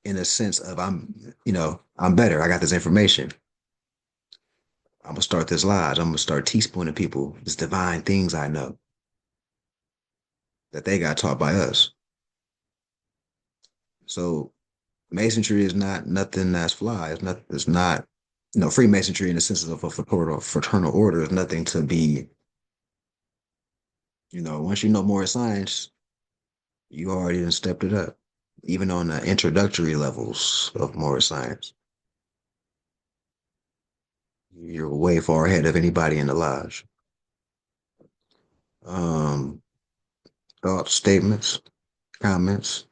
in a sense of I'm better. I got this information. I'm gonna start this lodge. I'm gonna start teaspooning people these divine things I know that they got taught by us. So Masonry is not nothing that's fly. It's not, Freemasonry in the sense of a fraternal order is nothing to be, once you know more science, you already done stepped it up, even on the introductory levels of more science. You're way far ahead of anybody in the lodge. Thoughts, statements, comments.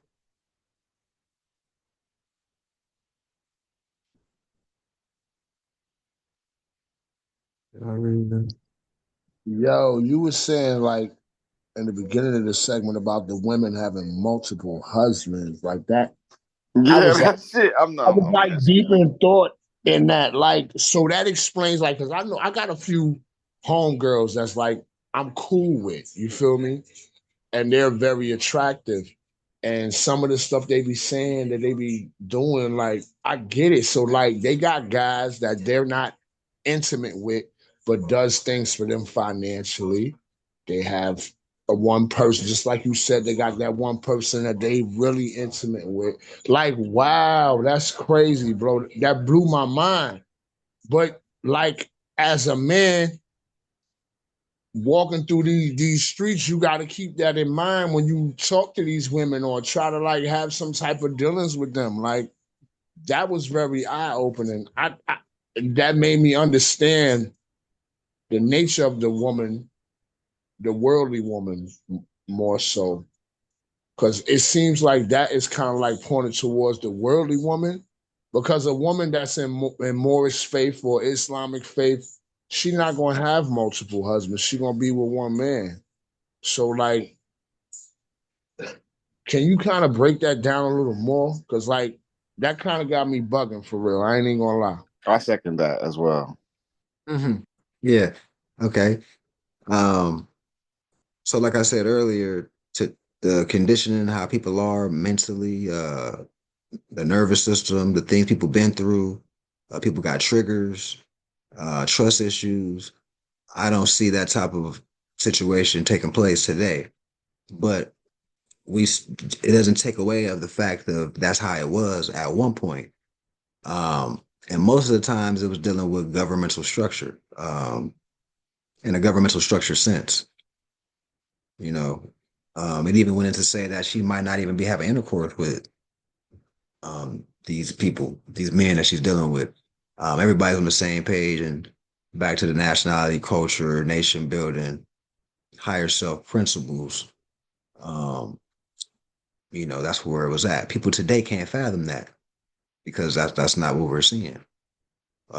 Did I read that? Yo, you were saying like in the beginning of the segment about the women having multiple husbands like that. I Yeah, was like, that shit. I'm messing. deep in thought in that. Like, so that explains like because I know I got a few homegirls that's like I'm cool with, you feel me? And they're very attractive. And some of the stuff they be saying that they be doing, like, I get it. So like they got guys that they're not intimate with, but does things for them financially. They have a one person, just like you said, they got that one person that they really intimate with. Like, wow, that's crazy, bro. That blew my mind. But like as a man walking through these streets, you got to keep that in mind when you talk to these women or try to like have some type of dealings with them. Like that was very eye opening. I that made me understand the nature of the woman, the worldly woman, more so. Because it seems like that is kind of like pointed towards the worldly woman. Because a woman that's in Moorish faith or Islamic faith, she not gonna have multiple husbands. She gonna be with one man. So like, can you kind of break that down a little more? Because like that kind of got me bugging for real. I ain't even gonna lie. I second that as well. Yeah. Okay. Um, so like I said earlier, to the conditioning, how people are mentally, the nervous system, the things people been through, people got triggers, trust issues. I don't see that type of situation taking place today. But it doesn't take away of the fact of that's how it was at one point. And most of the times it was dealing with governmental structure, in a governmental structure sense, you know. It even went into say that she might not even be having intercourse with these people, these men that she's dealing with. Everybody's on the same page and back to the nationality, culture, nation building, higher self principles. Um, that's where it was at. People today can't fathom that because that's not what we're seeing.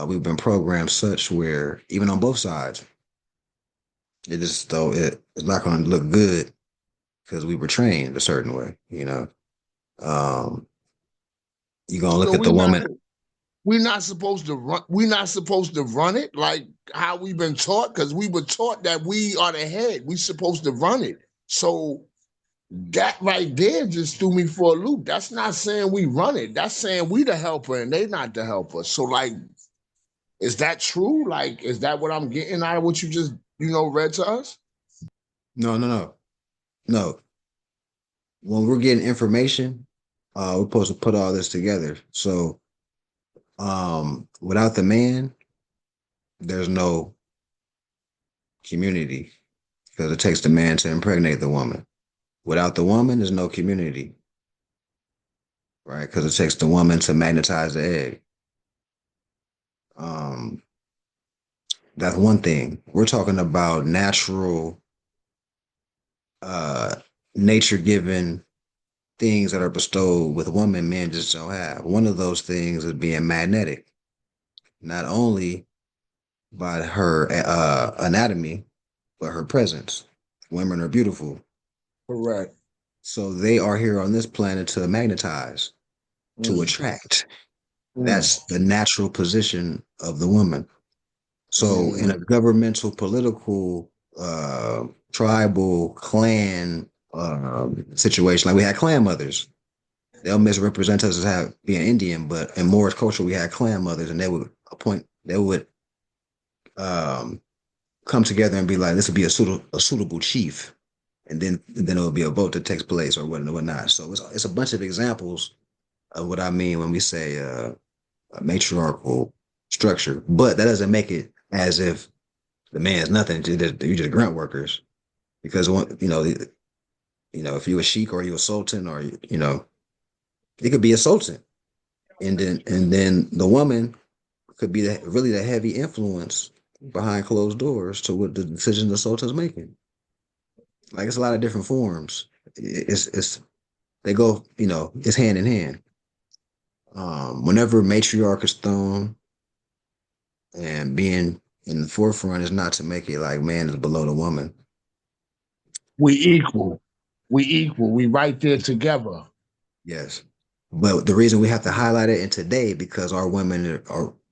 We've been programmed such where even on both sides, it just though it's not going to look good because we were trained a certain way. Um, you're gonna look So at the woman. we're not supposed to run. We're not supposed to run it like how we've been taught because we were taught that we are the head. We're supposed to run it. So that right there just threw me for a loop. That's not saying we run it. That's saying we the helper and they not the helper. So like, is that true? Like, is that what I'm getting out of what you just read to us? No, no, no, no. When we're getting information, we're supposed to put all this together. So, without the man, there's no community because it takes the man to impregnate the woman. Without the woman, there's no community, right? Because it takes the woman to magnetize the egg. Um, that's one thing. We're talking about natural, uh, nature-given things that are bestowed with women, men just don't have. One of those things is being magnetic, not only by her anatomy, but her presence. Women are beautiful. Correct. So they are here on this planet to magnetize, to attract. That's the natural position of the woman. So in a governmental, political, tribal, clan situation. Like we had clan mothers. They'll misrepresent us as being Indian, but in Moorish culture, we had clan mothers, and they would um, come together and be like, this would be a suitable chief, and then it would be a vote that takes place or whatnot. So it's a bunch of examples of what I mean when we say a matriarchal structure, but that doesn't make it as if the man's nothing. You're just grunt workers because if you a sheik or you a sultan or it could be a sultan, and then the woman could be really the heavy influence behind closed doors to what the decision the sultan's making. Like it's a lot of different forms. It's they go, it's hand in hand. Whenever matriarch is thrown and being in the forefront is not to make it like man is below the woman. We equal. We equal. We right there together. Yes. But the reason we have to highlight it in today because our women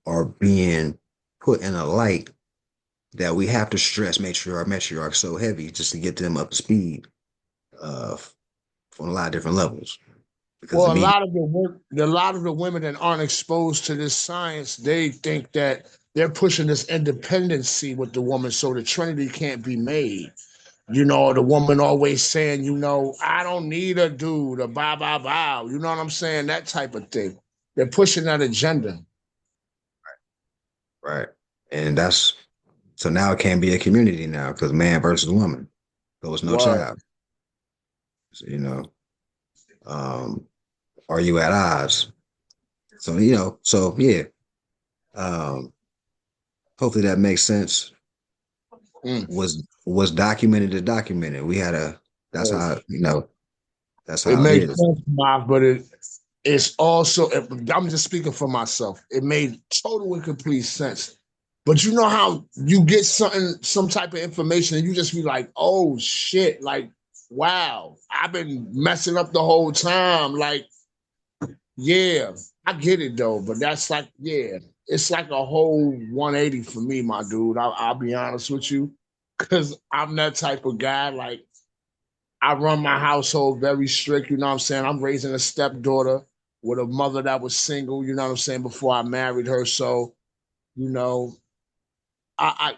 are being put in a light that we have to stress matriarch so heavy just to get them up to speed on a lot of different levels. Because Well, a lot of the women that aren't exposed to this science, they think that they're pushing this independency with the woman, so the Trinity can't be made. The woman always saying, I don't need a dude, a bow, bow, bow. You know what I'm saying? That type of thing. They're pushing that agenda. right. And so now it can't be a community now because man versus woman. There was no Word. child. So, are you at odds? So, yeah. Hopefully that makes sense. Mm. Was documented is documented. That's how, that's how It it makes is. sense, Mark, but it's also, I'm just speaking for myself. It made total and complete sense. But you know how you get some type of information and you just be like, oh shit, like, wow, I've been messing up the whole time. Like, yeah, I get it though, but that's like, yeah, it's like a whole 180 for me, my dude. I'll be honest with you, because I'm that type of guy. Like, I run my household very strict, you know what I'm saying? I'm raising a stepdaughter with a mother that was single, you know what I'm saying, before I married her. So, you know, I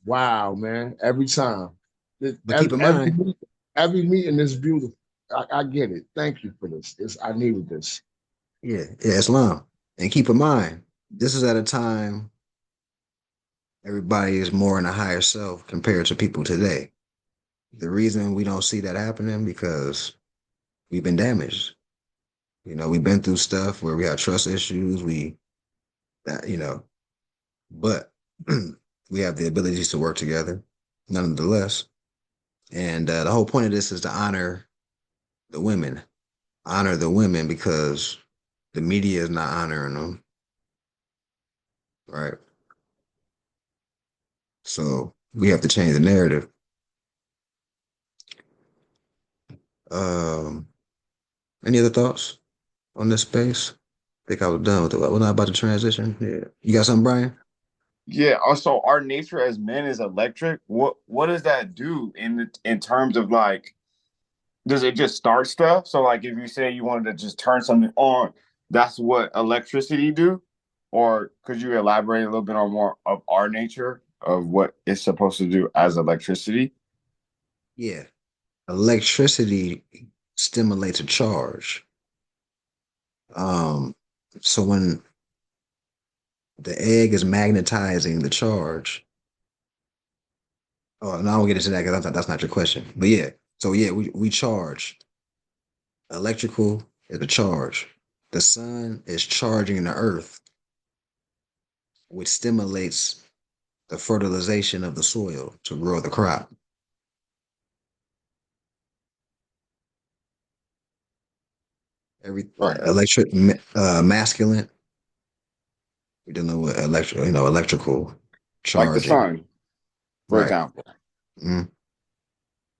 wow, man, every time. But keep in mind, Every meeting is beautiful. I get it. Thank you for this. I needed this. yeah, Islam. And keep in mind, this is at a time everybody is more in a higher self compared to people today. The reason we don't see that happening because we've been damaged. We've been through stuff where we have trust issues. But we have the abilities to work together, nonetheless. And the whole point of this is to the women, honor the women because the media is not honoring them, right? So we have to change the narrative. Um, any other thoughts on this space? I think I was done with it. We're not about to transition. Yeah. You got something, Brian? Yeah. Also, our nature as men is electric. What does that do in terms of like? Does it just start stuff? So, like, if you say you wanted to just turn something on, that's what electricity do? Or could you elaborate a little bit on more of our nature of what it's supposed to do as electricity? Yeah. Electricity stimulates a charge. Um, so when the egg is magnetizing the charge, oh, no, I won't get into that because that's not your question. But yeah, so yeah, we charge. Electrical is a charge. The sun is charging the earth, which stimulates the fertilization of the soil to grow the crop. Every Right. masculine, we're dealing with electrical Like the charging. sun, for Right. example. Mhm.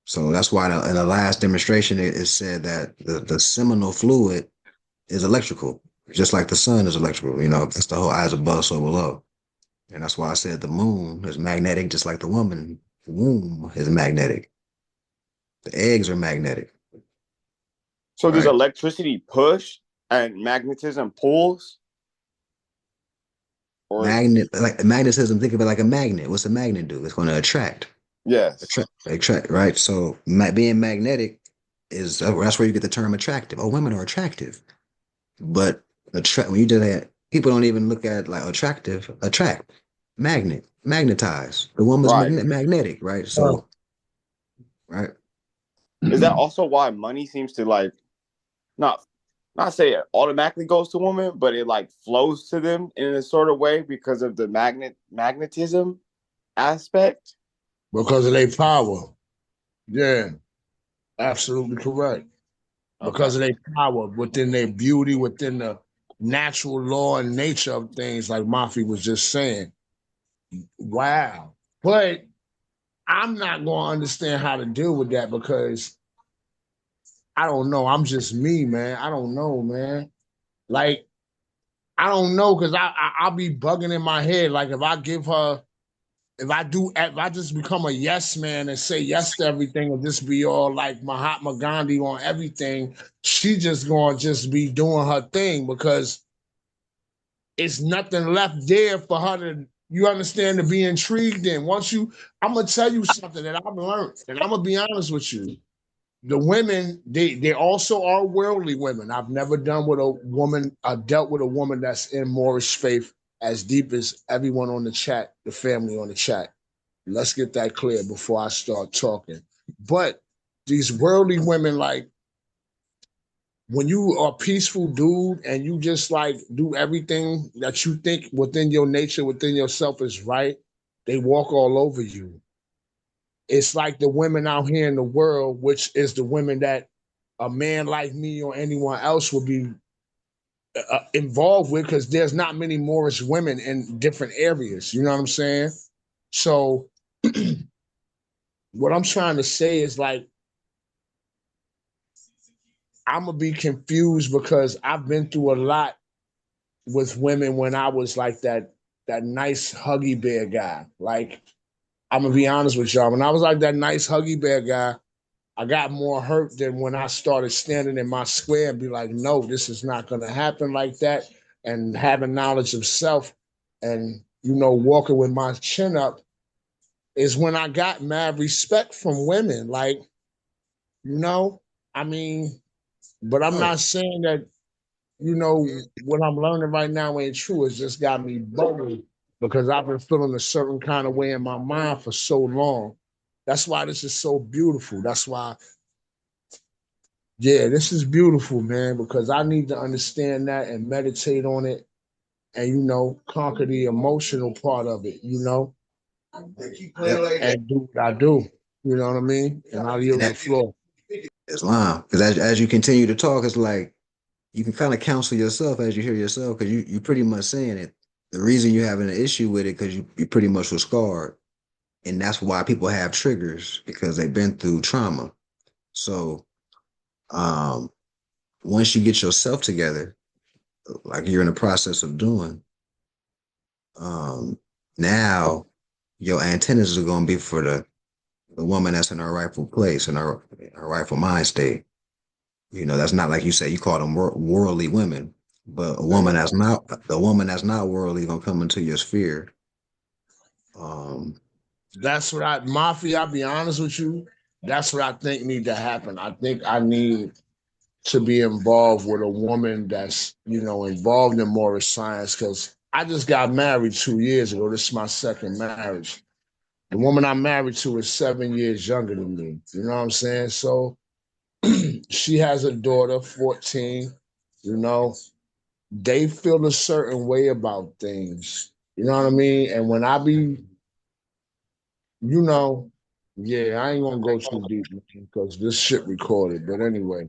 So that's why in the last demonstration, it said that the seminal fluid is electrical, just like the sun is electrical. That's the whole eyes above, so below. And that's why I said the moon is magnetic, just like the woman womb is magnetic. The eggs are magnetic. So does Right. electricity push and magnetism pulls? Or Magnet, like magnetism, think of it like a magnet. What's a magnet do? It's going to attract. yes. Attract, right? So being magnetic is that's where you get the term attractive. Oh, women are attractive, but attract when you do that, people don't even look at like attract, magnetize. The woman's Right. magnetic, right? Uh, So, right, Is that also why money seems to like not say it automatically goes to women, but it like flows to them in a sort of way because of the magnetism aspect? because of their power. Yeah, absolutely correct. Okay. Because of their power, within their beauty, within the natural law and nature of things, like Mafi was just saying. Wow. But I'm not going to understand how to deal with that because I don't know. I'm just me, man. I don't know, man. Like, I don't know because I'll be bugging in my head. Like, if I just become a yes man and say yes to everything and just be all like Mahatma Gandhi on everything, she just gonna just be doing her thing because it's nothing left there for her to, you understand, to be intrigued in. I'm gonna tell you something that I've learned, and I'm gonna be honest with you. The women, they also are worldly women. I've never dealt with a woman that's in Moorish faith as deep as everyone on the chat, the family on the chat. Let's get that clear before I start talking. But these worldly women, like when you are a peaceful dude and you just like do everything that you think within your nature, within yourself is right, they walk all over you. It's like the women out here in the world, which is the women that a man like me or anyone else would be involved with, because there's not many Moorish women in different areas. You know what I'm saying? So what I'm trying to say is like I'm gonna be confused because I've been through a lot with women when I was like that nice huggy bear guy. Like I'm gonna be honest with y'all, when I was like that nice huggy bear guy, I got more hurt than when I started standing in my square and be like, no, this is not gonna happen like that. And having knowledge of self and walking with my chin up is when I got mad respect from women. Like, you know, I mean, but I'm oh, not saying that what I'm learning right now ain't true. It's just got me bugging because I've been feeling a certain kind of way in my mind for so long. That's why this is so beautiful. That's why, yeah, this is beautiful, man, because I need to understand that and meditate on it and, conquer the emotional part of it, and do what I do. You know what I mean? And I'll and yield the that floor. Islam, because as you continue to talk, it's like you can kind of counsel yourself as you hear yourself, because you pretty much saying it. The reason you're having an issue with it because you pretty much was scarred, and that's why people have triggers because they've been through trauma. So, um, once you get yourself together, like you're in the process of doing, um, now your antennas are going to be for the woman that's in her rightful place and her rightful mind state. That's not like you say you call them worldly women, but a woman that's not worldly gonna come into your sphere. Um, That's what Mafia, I'll be honest with you. That's what I think need to happen. I think I need to be involved with a woman that's, involved in Moorish science because I just got married 2 years ago. This is my second marriage. The woman I'm married to is 7 years younger than me. You know what I'm saying? So she has a daughter, 14. You know, they feel a certain way about things. You know what I mean? And when I be, you know, yeah, I ain't gonna go too deep because this shit recorded. But anyway,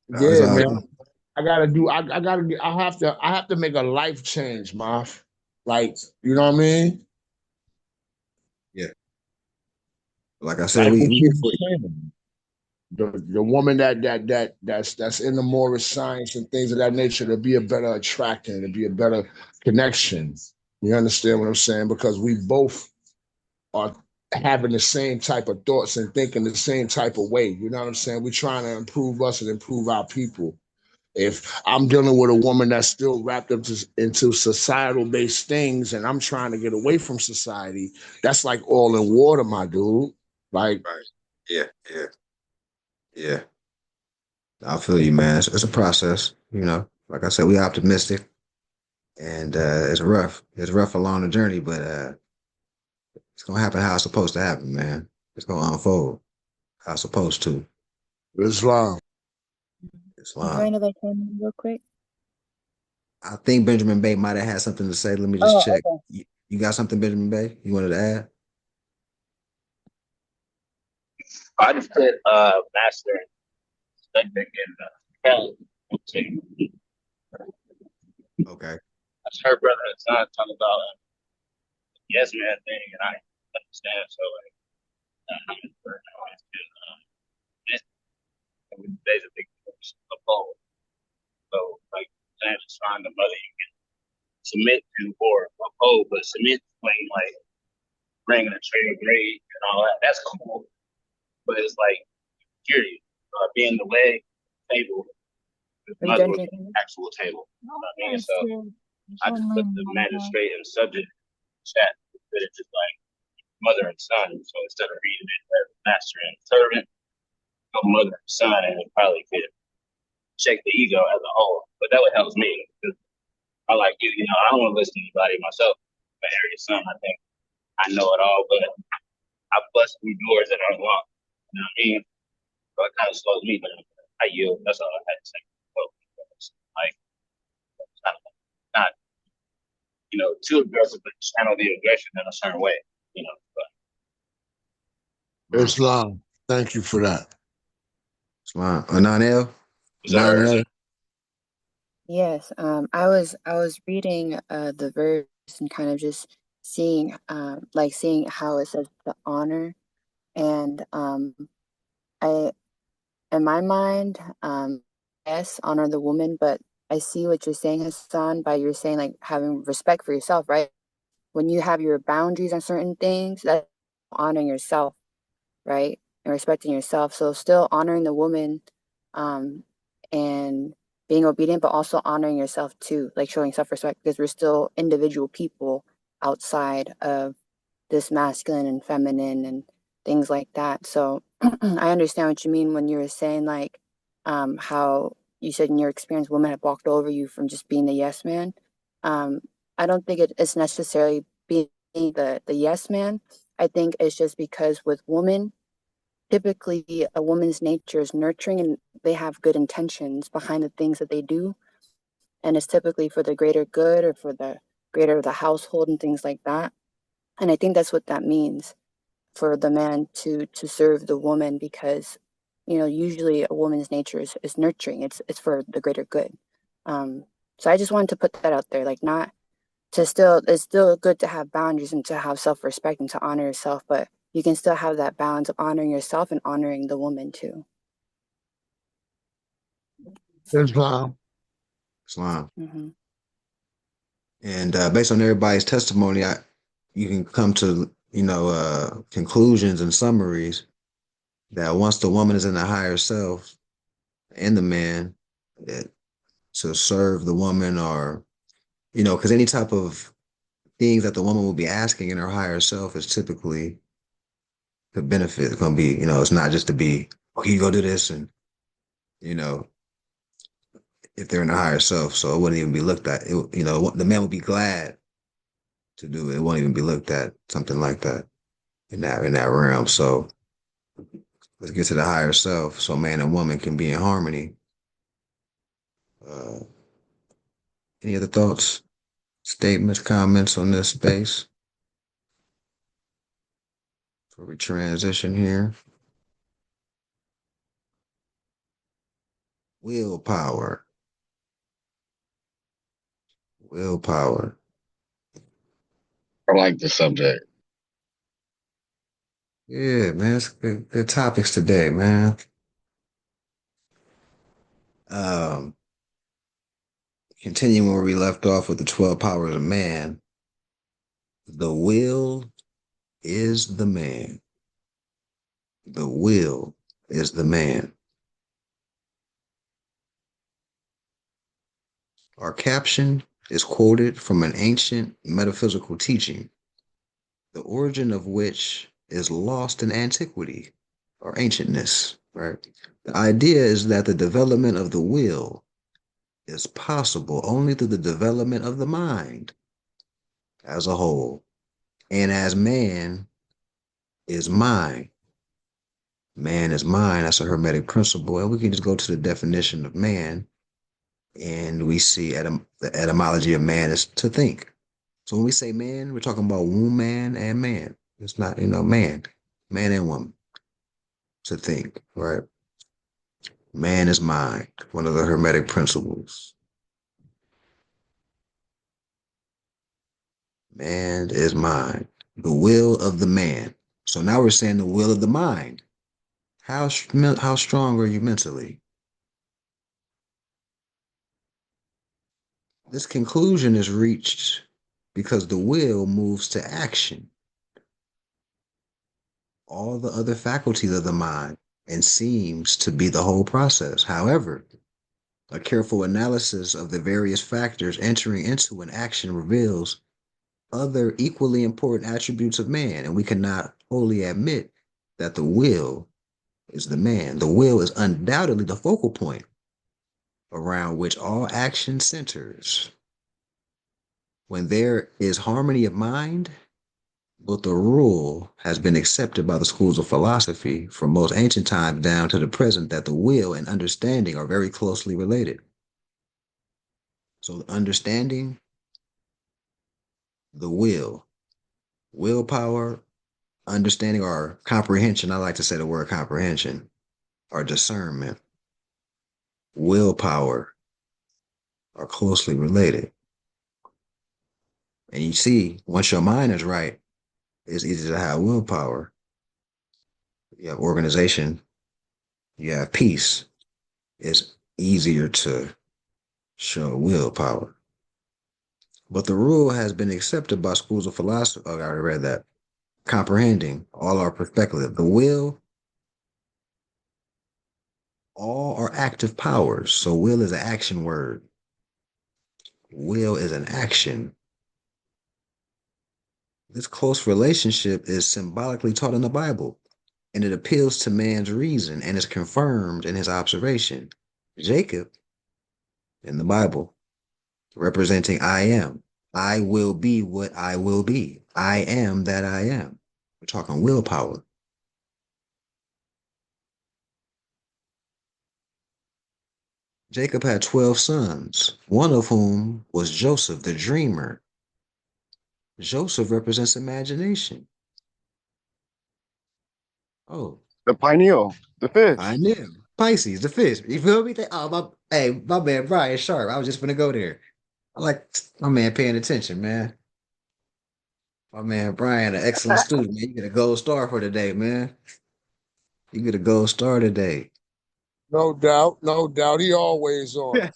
it's yeah, all man. I have to make a life change, Marv. Like, you know what I mean? yeah. Like I said, Like we what we you here were for you. saying. The woman that's in the Moorish science and things of that nature to be a better attraction, to be a better connection. You understand what I'm saying? Because we both are having the same type of thoughts and thinking the same type of way. You know what I'm saying? We're trying to improve us and improve our people. If I'm dealing with a woman that's still wrapped up into societal based things and I'm trying to get away from society, that's like all in water, my dude. Like, Right. Yeah, yeah, yeah. I feel you, man. It's a process, you know. Like I said, we optimistic, and it's rough. It's rough along the journey, but it's gonna happen how it's supposed to happen, man. It's gonna unfold how it's supposed to. Islam. I'm Islam. trying to like real quick. I think Benjamin Bay might have had something to say. Let me just Oh, check. okay. You got something, Benjamin Bay? You wanted to add? I just put master subject in hell. Okay. I just heard brother Hassan talk about yes man thing, and I understand. So like, this there's a big a pole. So like, saying just find the mother you can submit to or a pole, but submit playing like bringing a trade grade and all that. That's cool, but it's like security, being the leg table. His Are you mother done was drinking? the actual table. You know what I mean? So I just put the magistrate and subject chat, but it's just like mother and son. So instead of reading it as master and servant, go mother and son, and it probably could check the ego as a whole. But that would help me because I like you know, I don't want to listen to anybody myself. My area son, I think I know it all, but I bust through doors that aren't locked. You know what I mean? So it kind of slows me down. I yield. That's all I had to say. Like, not you know, too aggressive, but channel the aggression in a certain way, you know. But Islam. Thank you for that. Islam. Ananel? sorry. Yes. I was reading the verse and kind of just seeing seeing how it says the honor, and I in my mind, yes, honor the woman, but I see what you're saying, Hassan, by you're saying like having respect for yourself, right? When you have your boundaries on certain things, that's honoring yourself, right? And respecting yourself. So still honoring the woman, um, and being obedient, but also honoring yourself too, like showing self-respect because we're still individual people outside of this masculine and feminine and things like that. So I understand what you mean when you were saying like how you said in your experience women have walked over you from just being the yes man. Um, I don't think it's necessarily being the yes man. I think it's just because with women, typically a woman's nature is nurturing and they have good intentions behind the things that they do. And it's typically for the greater good or for the greater of the household and things like that. And I think that's what that means for the man to serve the woman because usually a woman's nature is nurturing. It's for the greater good. Um, so I just wanted to put that out there, like not to still it's still good to have boundaries and to have self-respect and to honor yourself, but you can still have that balance of honoring yourself and honoring the woman too. Islam. Islam. Mm-hmm. And based on everybody's testimony, you can come to, conclusions and summaries that once the woman is in the higher self and the man, that to serve the woman or, because any type of things that the woman will be asking in her higher self is typically the benefit. It's going to be, it's not just to be, okay, you go do this. And, you know, if they're in the higher self, so it wouldn't even be looked at. The man would be glad to do it. It won't even be looked at, something like that in that realm. So let's get to the higher self so man and woman can be in harmony. Uh, any other thoughts, statements, comments on this space before we transition here? Willpower. Willpower. I like the subject. Yeah, man, it's good topics today, man. Um, Continuing where we left off with the 12 powers of man, the will is the man. The will is the man. Our caption is quoted from an ancient metaphysical teaching, the origin of which is lost in antiquity or ancientness, right? The idea is that the development of the will is possible only through the development of the mind as a whole, and as man is mind. Man is mind. That's a Hermetic principle. And we can just go to the definition of man, and we see the etymology of man is to think. So when we say man, we're talking about womb man and man. It's not, man and woman, to think, right? Man is mind, one of the Hermetic principles. Man is mind, the will of the man. So now we're saying the will of the mind. How strong are you mentally? This conclusion is reached because the will moves to action. All the other faculties of the mind and seems to be the whole process. However, a careful analysis of the various factors entering into an action reveals other equally important attributes of man, and we cannot wholly admit that the will is the man. The will is undoubtedly the focal point around which all action centers. When there is harmony of mind, but the rule has been accepted by the schools of philosophy from most ancient times down to the present that the will and understanding are very closely related. So understanding, the willpower, understanding or comprehension, I like to say the word comprehension, or discernment, willpower are closely related. And you see, once your mind is right, it's easy to have willpower. You have organization, you have peace. It's easier to show willpower. But the rule has been accepted by schools of philosophy. Oh, I already read that. Comprehending all our perspective. The will, all are active powers. So will is an action word. Will is an action. This close relationship is symbolically taught in the Bible, and it appeals to man's reason and is confirmed in his observation. Jacob, in the Bible, representing I am. I will be what I will be. I am that I am. We're talking willpower. Jacob had 12 sons, one of whom was Joseph, the dreamer. Joseph represents imagination. Oh, The pineal, the fish. I knew. Pisces, the fish. You feel me? My man, Brian Sharp. I was just gonna go there. I like my man paying attention, man. My man Brian, an excellent student, man. You get a gold star for today, man. You get a gold star today. No doubt, no doubt. He always on.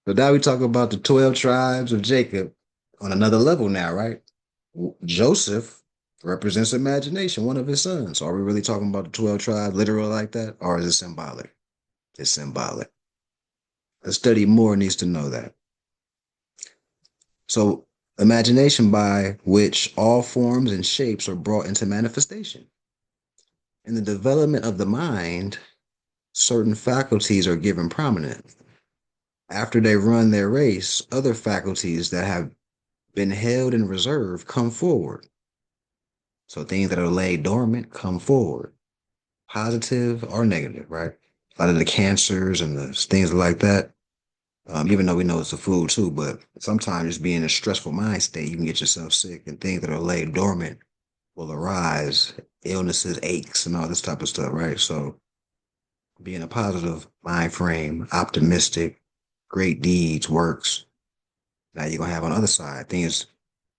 So now we talk about the 12 tribes of Jacob on another level now, right? Joseph represents imagination, one of his sons. So are we really talking about the 12 tribes literal like that? Or is it symbolic? It's symbolic. A study more needs to know that. So imagination by which all forms and shapes are brought into manifestation. In the development of the mind, certain faculties are given prominence. After they run their race, other faculties that have been held in reserve come forward. So things that are laid dormant come forward, positive or negative, right? A lot of the cancers and the things like that, even though we know it's a food too, but sometimes just being in a stressful mind state, you can get yourself sick, and things that are laid dormant will arise, illnesses, aches, and all this type of stuff, right? So being a positive mind frame, optimistic, great deeds, works. Now you're gonna have on the other side things,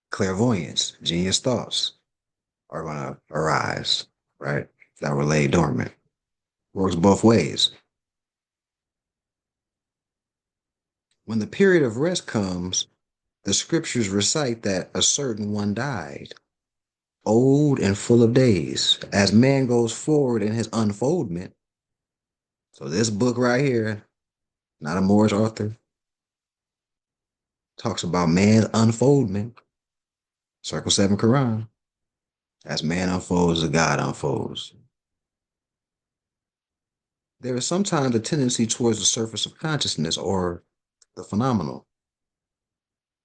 clairvoyance, genius thoughts are gonna arise, right? That were laid dormant. Works both ways. When the period of rest comes, The scriptures recite that a certain one died, old and full of days. As man goes forward in his unfoldment, so this book right here, not a Moorish author, talks about man's unfoldment. Circle 7 Quran. As man unfolds, the God unfolds. There is sometimes a tendency towards the surface of consciousness or the phenomenal,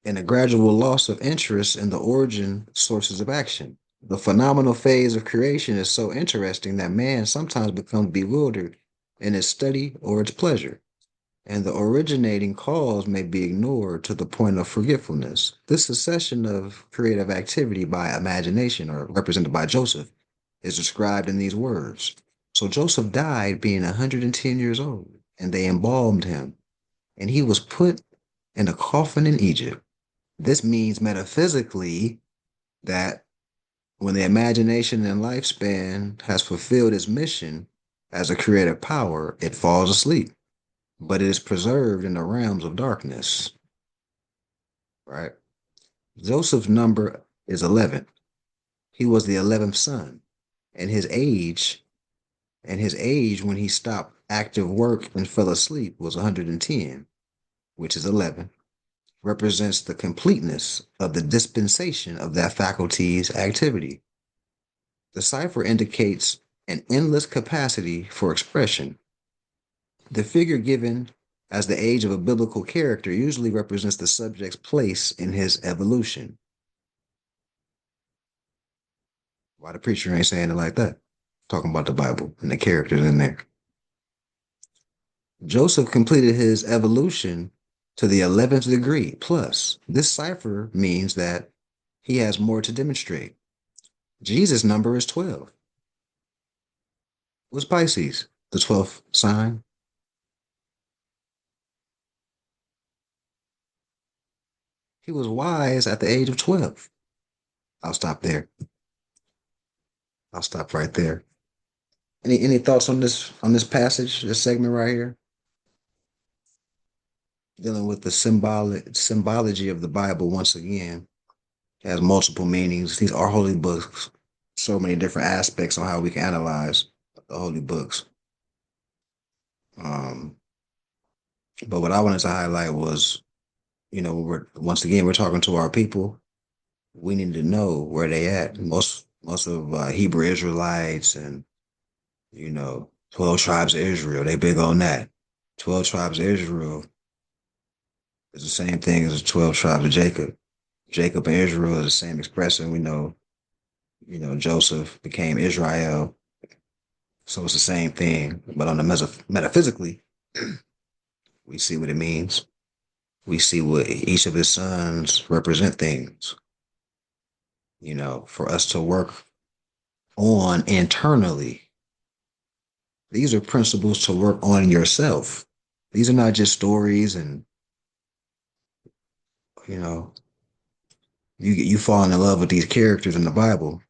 and a gradual loss of interest in the origin sources of action. The phenomenal phase of creation is so interesting that man sometimes becomes bewildered in its study or its pleasure, and the originating cause may be ignored to the point of forgetfulness. This succession of creative activity by imagination, or represented by Joseph, is described in these words. So Joseph died being 110 years old, and they embalmed him, and he was put in a coffin in Egypt. This means metaphysically that when the imagination and lifespan has fulfilled its mission as a creative power, it falls asleep, but it is preserved in the realms of darkness. Right? Joseph's number is 11. He was the 11th son, and his age when he stopped active work and fell asleep was 110, which is 11, represents the completeness of the dispensation of that faculty's activity. The cipher indicates an endless capacity for expression. The figure given as the age of a biblical character usually represents the subject's place in his evolution. Why the preacher ain't saying it like that? Talking about the Bible and the characters in there. Joseph completed his evolution to the 11th degree plus. This cipher means that he has more to demonstrate. Jesus' number is 12. What's Pisces? The 12th sign? He was wise at the age of 12. I'll stop there. I'll stop right there. Any thoughts on this passage, this segment right here? Dealing with the symbology of the Bible once again. It has multiple meanings. These are holy books. So many different aspects on how we can analyze the holy books. But what I wanted to highlight was, once again we're talking to our people. We need to know where they at. Most of Hebrew Israelites and 12 tribes of Israel, they big on that. 12 tribes of Israel is the same thing as the 12 tribes of Jacob. Jacob and Israel is the same expression. We know, Joseph became Israel. So it's the same thing. But on the metaphysically, we see what it means. We see what each of his sons represent things, for us to work on internally. These are principles to work on yourself. These are not just stories and, you fall in love with these characters in the Bible.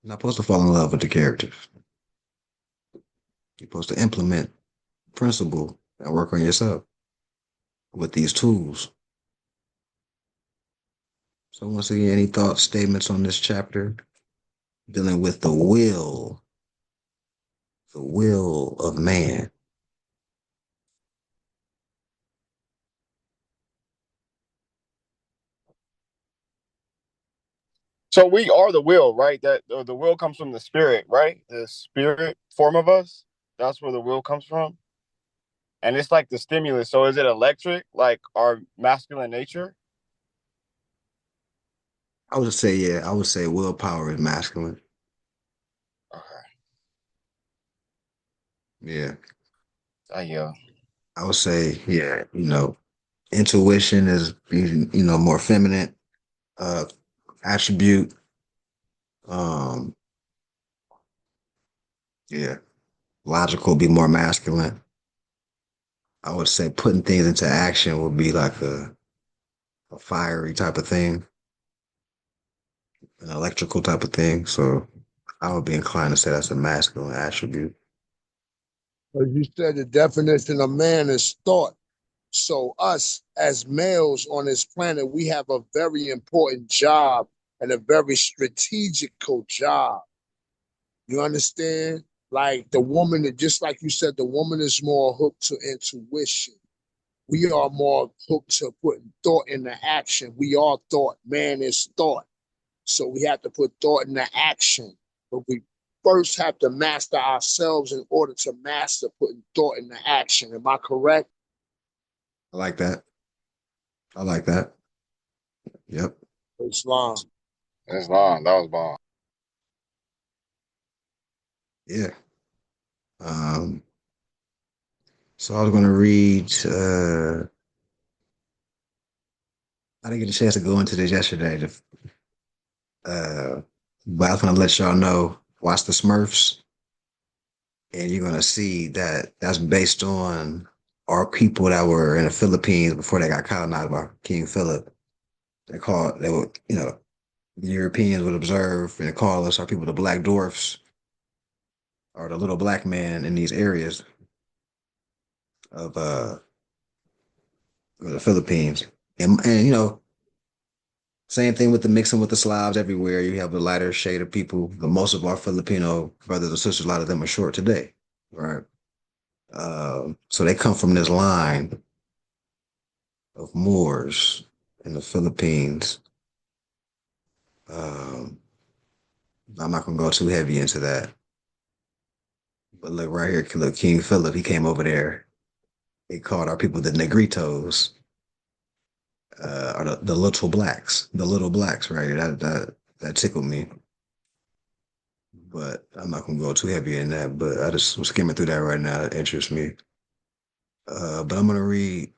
You're not supposed to fall in love with the characters. You're supposed to implement principle and work on yourself with these tools. So once again, any thoughts, statements on this chapter dealing with the will of man? So we are the will, right? That the will comes from the spirit, right? The spirit form of us. That's where the will comes from. And it's like the stimulus. So is it electric, like our masculine nature? I would say, yeah, I would say willpower is masculine. Okay. Yeah. Yeah. I would say, yeah, intuition is, more feminine attribute. Yeah. Logical be more masculine. I would say putting things into action would be like a fiery type of thing, an electrical type of thing. So I would be inclined to say that's a masculine attribute. As you said, the definition of man is thought. So us as males on this planet, we have a very important job and a very strategical job. You understand? Like the woman, just like you said, the woman is more hooked to intuition. We are more hooked to putting thought into action. We are thought. Man is thought. So we have to put thought into action. But we first have to master ourselves in order to master putting thought into action. Am I correct? I like that. I like that. Yep. Islam. That's long. That was bomb. Yeah. So I was gonna read I didn't get a chance to go into this yesterday. But I was gonna let y'all know, watch the Smurfs, and you're gonna see that that's based on our people that were in the Philippines before they got colonized by King Philip. They were, the Europeans would observe and call us our people the black dwarfs or the little black man in these areas of the Philippines. And same thing with the mixing with the Slavs everywhere. You have a lighter shade of people, but most of our Filipino brothers and sisters, a lot of them are short today, right? So they come from this line of Moors in the Philippines. Um, I'm not gonna go too heavy into that, but look right here, look, King Philip, he came over there. He called our people the Negritos, or the little blacks, right? That tickled me. But I'm not gonna go too heavy in that. But I just was skimming through that right now. It interests me. But I'm gonna read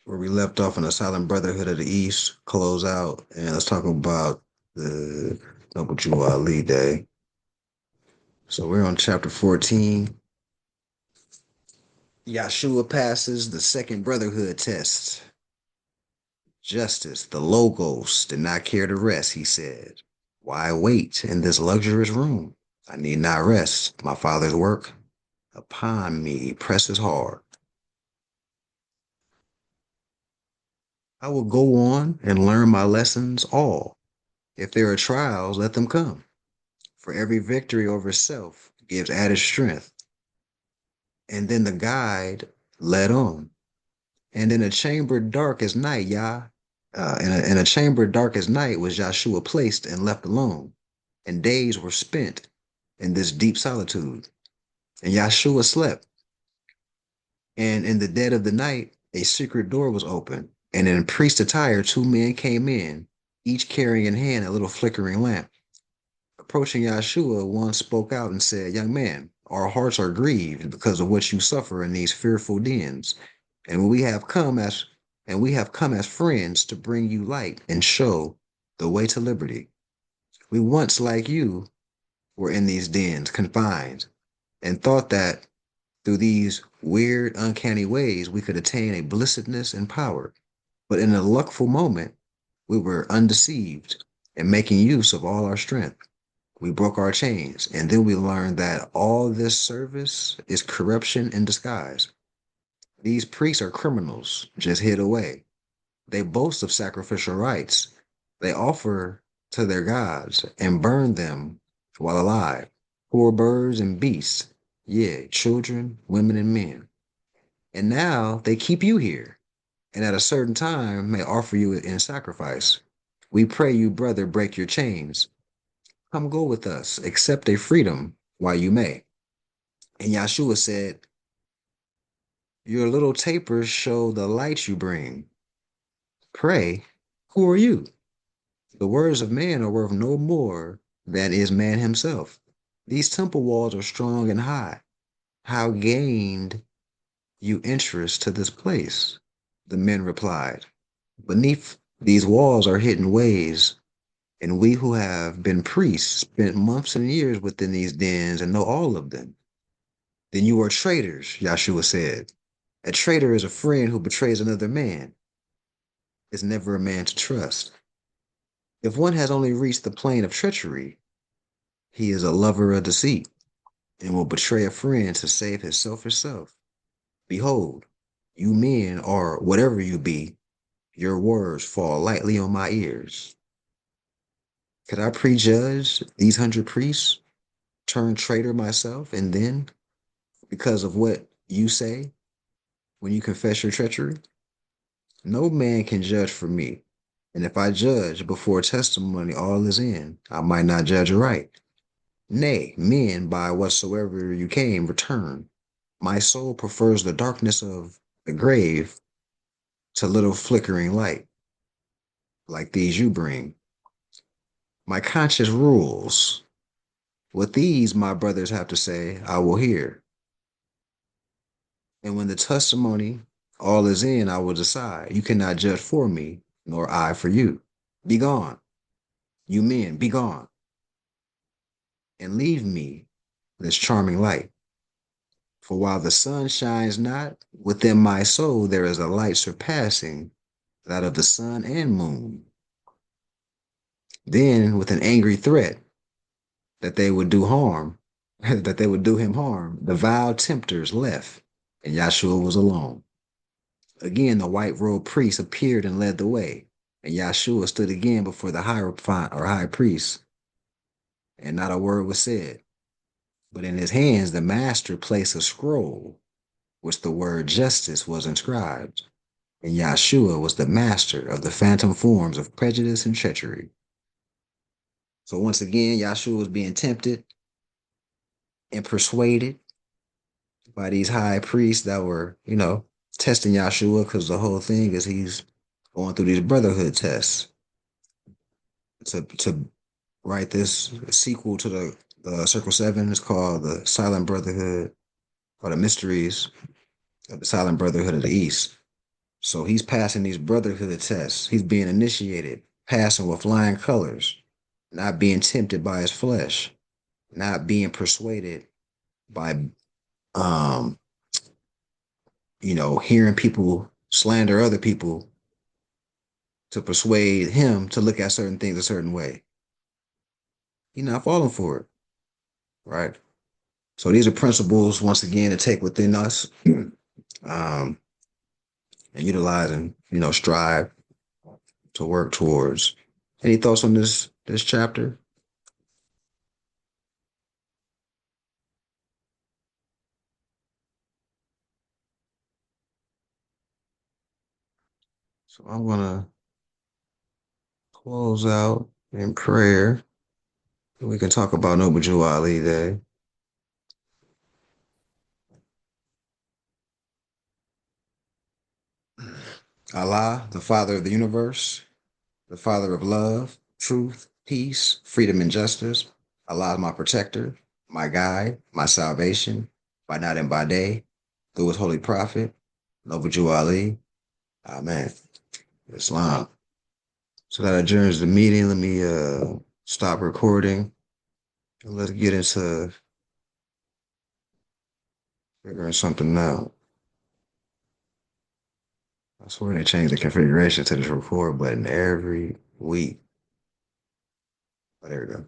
where we left off in the Silent Brotherhood of the East, close out, and let's talk about the Noble Jew Ali Day. So we're on chapter 14. Yahshua passes the second brotherhood test. Justice, the Logos, did not care to rest, he said. Why wait in this luxurious room? I need not rest. My father's work upon me presses hard. I will go on and learn my lessons all. If there are trials, let them come. For every victory over self gives added strength. And then the guide led on. And in a chamber dark as night, in a chamber dark as night was Yahshua placed and left alone. And days were spent in this deep solitude. And Yahshua slept. And in the dead of the night, a secret door was opened. And in priest attire, two men came in, each carrying in hand a little flickering lamp. Approaching Yahshua, one spoke out and said, Young man, our hearts are grieved because of what you suffer in these fearful dens. And we have come as friends to bring you light and show the way to liberty. We once, like you, were in these dens, confined, and thought that through these weird, uncanny ways we could attain a blessedness and power. But in a luckful moment, we were undeceived and making use of all our strength. We broke our chains, and then we learned that all this service is corruption in disguise. These priests are criminals, just hid away. They boast of sacrificial rites. They offer to their gods and burn them while alive. Poor birds and beasts, yeah, children, women, and men. And now they keep you here, and at a certain time may offer you in sacrifice. We pray you, brother, break your chains. Come go with us, accept a freedom while you may. And Yahshua said, Your little tapers show the light you bring. Pray, who are you? The words of man are worth no more than is man himself. These temple walls are strong and high. How gained you entrance to this place? The men replied, Beneath these walls are hidden ways, and we who have been priests spent months and years within these dens and know all of them. Then you are traitors, Yahshua said. A traitor is a friend who betrays another man. Is never a man to trust. If one has only reached the plane of treachery, he is a lover of deceit and will betray a friend to save his selfish self. Behold, You men, or whatever you be, your words fall lightly on my ears. Could I prejudge these 100 priests, turn traitor myself, and then, because of what you say, when you confess your treachery? No man can judge for me. And if I judge before testimony all is in, I might not judge aright. Nay, men, by whatsoever you came, return. My soul prefers the darkness of the grave to little flickering light, like these you bring. My conscience rules. What these, my brothers, have to say, I will hear. And when the testimony all is in, I will decide. You cannot judge for me, nor I for you. Be gone, you men, be gone, and leave me this charming light. For while the sun shines not, within my soul there is a light surpassing that of the sun and moon. Then, with an angry threat that they would do harm, that they would do him harm, the vile tempters left, and Yahshua was alone. Again, the white robed priest appeared and led the way, and Yahshua stood again before the hierophant or high priest, and not a word was said. But in his hands the master placed a scroll, which the word justice was inscribed. And Yahshua was the master of the phantom forms of prejudice and treachery. So once again, Yahshua was being tempted and persuaded by these high priests that were, testing Yahshua, because the whole thing is he's going through these brotherhood tests to write this sequel to the Circle Seven. It's called the Silent Brotherhood, or the Mysteries of the Silent Brotherhood of the East. So he's passing these brotherhood tests. He's being initiated, passing with flying colors, not being tempted by his flesh, not being persuaded by, hearing people slander other people to persuade him to look at certain things a certain way. He's not falling for it, right? So these are principles, once again, to take within us, and utilize and, strive to work towards. Any thoughts on this chapter? So I'm gonna close out in prayer. We can talk about Noble Jew Ali Day. Allah, the Father of the universe, the Father of love, truth, peace, freedom, and justice. Allah is my protector, my guide, my salvation, by night and by day, through his holy prophet, Noble Jew Ali. Amen. Islam. So that adjourns the meeting. Let me stop recording. And let's get into figuring something out. I swear they changed the configuration to this record button every week. Oh, there we go.